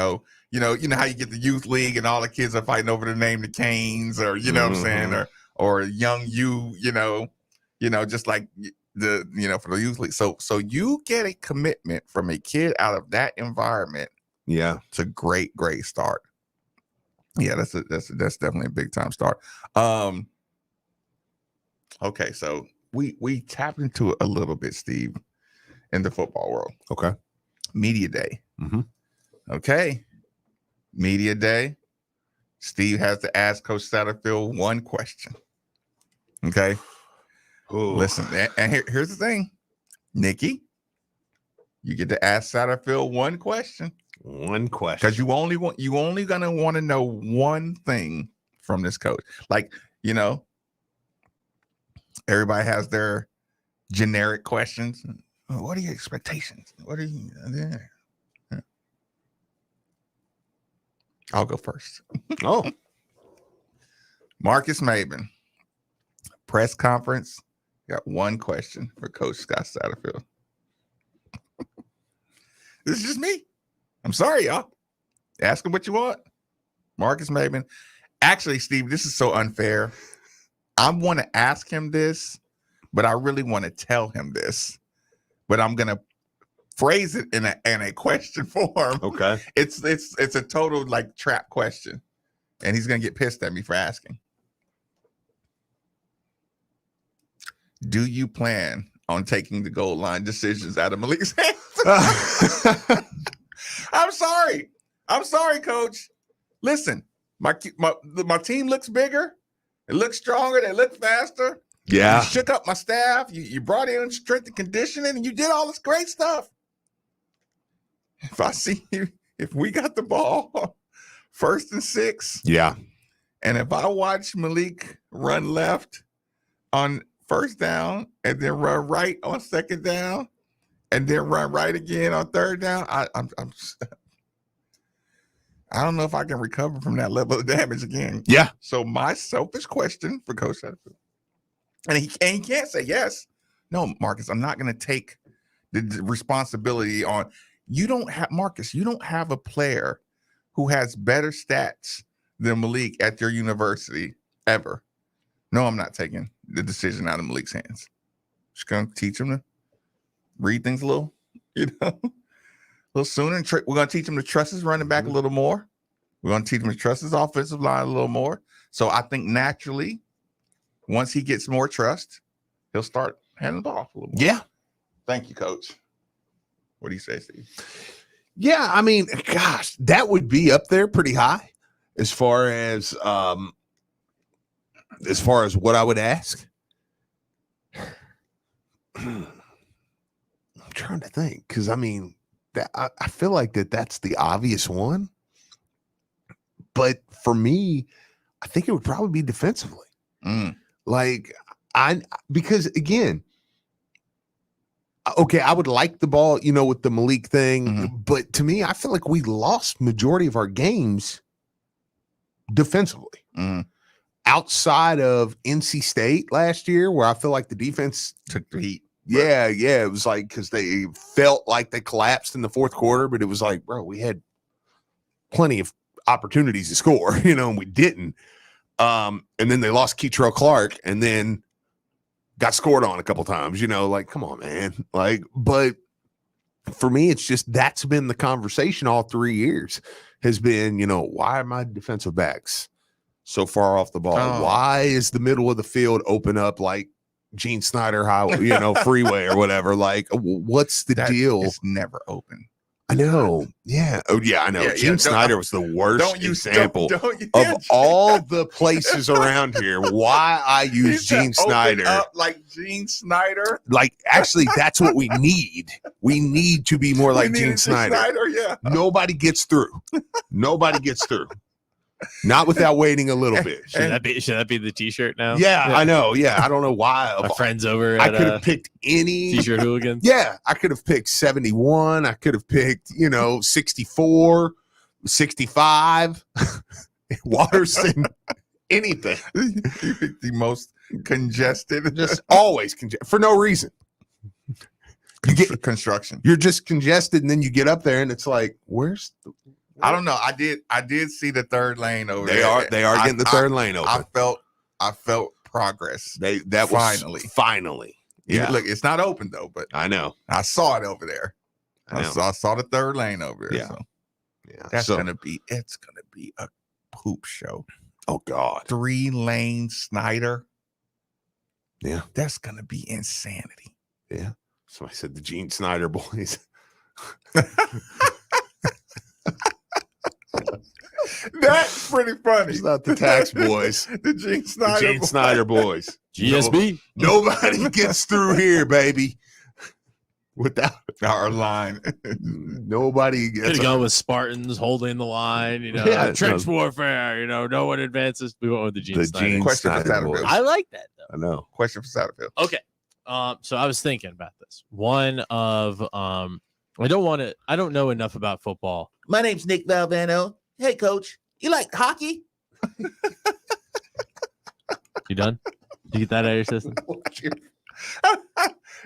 you know how you get the youth league and all the kids are fighting over the name the Canes, or you know what I'm saying, or young you know, just like the for the youth league. So you get a commitment from a kid out of that environment. Yeah, it's a great start. Yeah, that's definitely a big time start. Okay, so we tapped into it a little bit, Steve, in the football world. Okay, media day. Okay, media day. Steve has to ask Coach Satterfield one question. Okay, listen, and here's the thing, Nikki, you get to ask Satterfield one question. One question, because you only gonna want to know one thing from this coach. Like, everybody has their generic questions. What are your expectations? What are you? Yeah. I'll go first. Oh, Marcus Maben, press conference. Got one question for Coach Scott Satterfield. This is just me. I'm sorry, y'all. Ask him what you want. Marcus Maben. Actually, Steve, this is so unfair. I want to ask him this, but I really want to tell him this. But I'm gonna phrase it in a question form. Okay. It's a total like trap question, and he's gonna get pissed at me for asking. Do you plan on taking the goal line decisions out of Malik's hands? I'm sorry, Coach. Listen, my team looks bigger. It looks stronger. They look faster. Yeah. You shook up my staff. You brought in strength and conditioning, and you did all this great stuff. If I see you, if we got the ball 1st and 6. Yeah. And if I watch Malik run left on 1st down and then run right on 2nd down and then run right again on 3rd down, I don't know if I can recover from that level of damage again. Yeah. So my selfish question for Coach Satterfield, and he can't say yes. No, Marcus, I'm not going to take the responsibility on. You don't have a player who has better stats than Malik at your university ever. No, I'm not taking the decision out of Malik's hands. Just going to teach him to read things a little, a little sooner. And we're going to teach him to trust his running back a little more. We're going to teach him to trust his offensive line a little more. So I think naturally, once he gets more trust, he'll start handing the ball off a little more. Yeah. Thank you, Coach. What do you say, Steve? Yeah, I mean, gosh, that would be up there pretty high as far as what I would ask. I'm trying to think, because I mean, I feel like that's the obvious one. But for me, I think it would probably be defensively. Because again, okay, I would like the ball, with the Malik thing, but to me, I feel like we lost majority of our games defensively. Outside of NC State last year, where I feel like the defense took the heat. Yeah, it was like because they felt like they collapsed in the 4th quarter, but it was like, bro, we had plenty of opportunities to score, and we didn't. And then they lost Keitrell Clark, and then got scored on a couple times, like, come on, man. But for me, it's just that's been the conversation all 3 years has been, why are my defensive backs so far off the ball? Why is the middle of the field open up like Gene Snyder Highway, freeway or whatever? Like, what's the deal? It's never open. I know. Yeah. Oh, yeah, I know. Yeah, Gene Snyder was the worst example of all the places around here. Why I use Gene Snyder. Up like Gene Snyder. Like, actually, that's what we need. We need to be more like Gene Snyder. Yeah. Nobody gets through. Nobody gets through. Not without waiting a little bit. Should that be the T-shirt now? Yeah, I know. Yeah, I don't know why. My friends over I at could have picked any T-shirt hooligans. Yeah, I could have picked 71. I could have picked, 64, 65, Watterson, anything. You picked the most congested. Just always congested for no reason. You get construction. You're just congested, and then you get up there, and it's like, where's I don't know. I did see the third lane over there. They are getting the third lane open. I felt progress. That finally. was finally. Yeah. Look, it's not open though, but I know. I saw it over there. I saw the third lane over there. Yeah. So. Yeah. It's gonna be a poop show. Oh God. 3-lane Snyder. Yeah. That's gonna be insanity. Yeah. Somebody said the Gene Snyder boys. That's pretty funny. It's not the tax boys. The Gene Snyder boys. GSB. Nobody gets through here, baby. Without our line. Nobody gets. Could have gone with Spartans holding the line, trench warfare, no one advances. We went with the Gene Snyder. Question for Satterfield. I like that though. I know. Question for Satterfield. Okay. So I was thinking about this. One of I don't know enough about football. My name's Nick Valvano. Hey, coach, you like hockey? You done? Did you get that out of your system?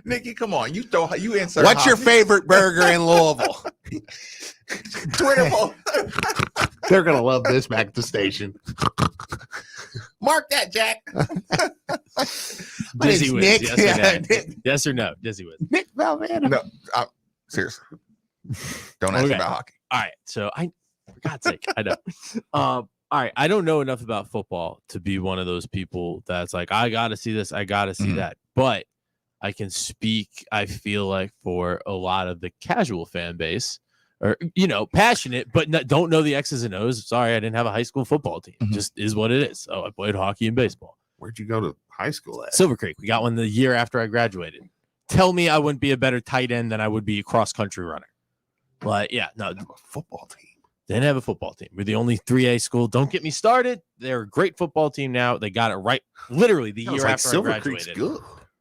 Nikki, come on. You insert. What's your favorite burger in Louisville? Twitter poll. They're gonna love this back at the station. Mark that, Jack. Dizzy Wiz, Nick. Yes or no? Dizzy Wiz. Nick Valvano. No, seriously. Don't ask about hockey. All right. So for God's sake, I know. All right. I don't know enough about football to be one of those people that's like, I got to see this. I got to see that. But I can speak, I feel like, for a lot of the casual fan base or, passionate, but don't know the X's and O's. Sorry, I didn't have a high school football team. Just is what it is. So I played hockey and baseball. Where'd you go to high school at? Silver Creek. We got one the year after I graduated. Tell me I wouldn't be a better tight end than I would be a cross-country runner. But, yeah, no. A football team. They didn't have a football team. We're the only 3A school. Don't get me started. They're a great football team now. They got it right literally the year after Silver I graduated. Creek's good.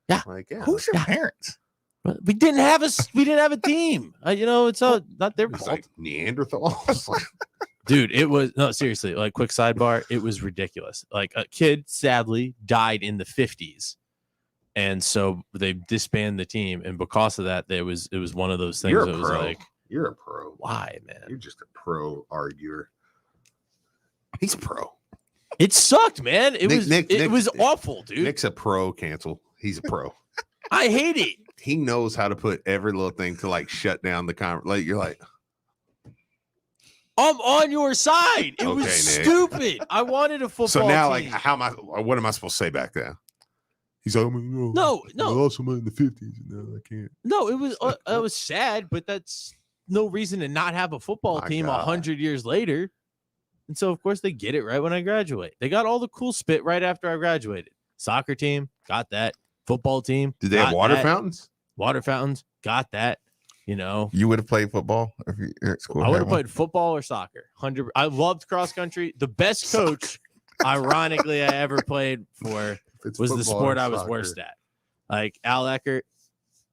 Yeah. Who's your parents? We didn't have a team. It's not their fault. Like Neanderthals. Dude, it was seriously, like quick sidebar, it was ridiculous. Like a kid sadly died in the 50s. And so they disbanded the team. And because of that, it was one of those things You're that a was pro. like, You're a pro. Why, man? You're just a pro arguer. He's a pro. It sucked, man. It was awful, dude. Nick's a pro. Cancel. He's a pro. I hate it. He knows how to put every little thing to like shut down the conversation. Like you're like, I'm on your side. It was Nick. stupid. I wanted a football. So now, team. like, what am I supposed to say back then? He's like, no. I lost somebody in the 50s. No, I can't. No, it was sad, but that's no reason to not have a football team 100 years later. And so, of course, they get it right when I graduate. They got all the cool spit right after I graduated. Soccer team, got that. Football team. Did they have water fountains? Water fountains, got that. You would have played football if you at school. I would have played football or soccer. 100. I loved cross country. The best coach, ironically, I ever played for was the sport I was worst at. Like Al Eckert,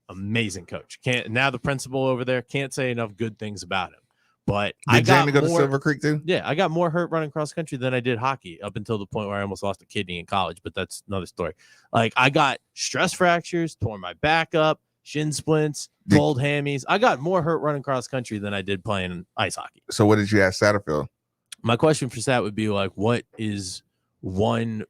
amazing coach. Now the principal over there, can't say enough good things about him. But Did Jamie go to Silver Creek too? Yeah, I got more hurt running cross country than I did hockey up until the point where I almost lost a kidney in college. But that's another story. Like I got stress fractures, tore my back up, shin splints, pulled hammies. I got more hurt running cross country than I did playing ice hockey. So what did you ask Satterfield? My question for Sat would be like, what is one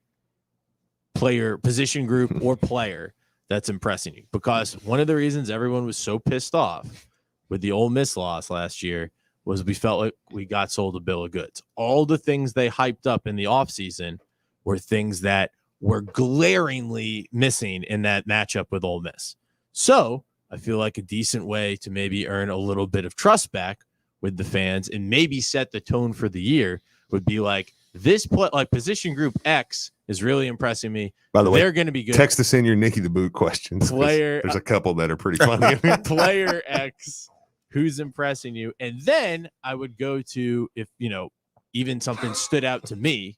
player, position group, or player that's impressing you? Because one of the reasons everyone was so pissed off with the Ole Miss loss last year was we felt like we got sold a bill of goods. All the things they hyped up in the offseason were things that were glaringly missing in that matchup with Ole Miss. So I feel like a decent way to maybe earn a little bit of trust back with the fans and maybe set the tone for the year would be like this position group X is really impressing me. By the way, they're going to be good. Text us in your Nicky the Boot questions. There's a couple that are pretty funny. Player X, who's impressing you? And then I would go to, if, even something stood out to me,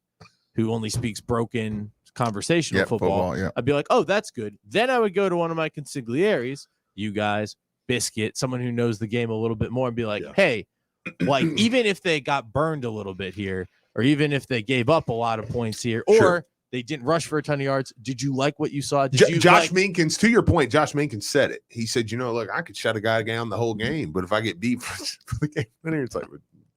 who only speaks broken conversational football. I'd be like, oh, that's good. Then I would go to one of my consiglieres, you guys, Biscuit, someone who knows the game a little bit more, and be like, hey, like, even if they got burned a little bit here, or even if they gave up a lot of points here, or they didn't rush for a ton of yards, did you like what you saw? Josh Minkins, to your point, Josh Minkins said it. He said, look, I could shut a guy down the whole game, but if I get beat for the game winner, it's like,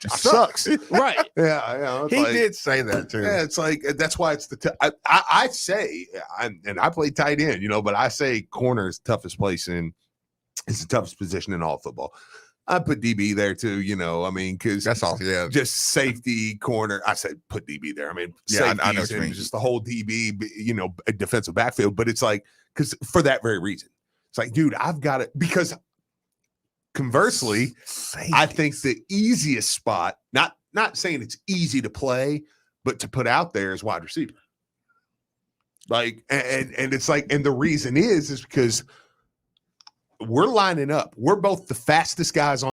sucks. Right. Yeah. He did say that too. Yeah, it's like that's why it's I say, and I play tight end, but I say corner is the toughest place it's the toughest position in all football. I put DB there too, because that's all. Yeah, just safety corner. I said put DB there. I mean, yeah, I know what you mean. Just the whole DB, a defensive backfield. But it's like because for that very reason, it's like, dude, I've got it. Because conversely, I think the easiest spot, not saying it's easy to play, but to put out there is wide receiver. Like, and it's like, and the reason is because we're lining up. We're both the fastest guys on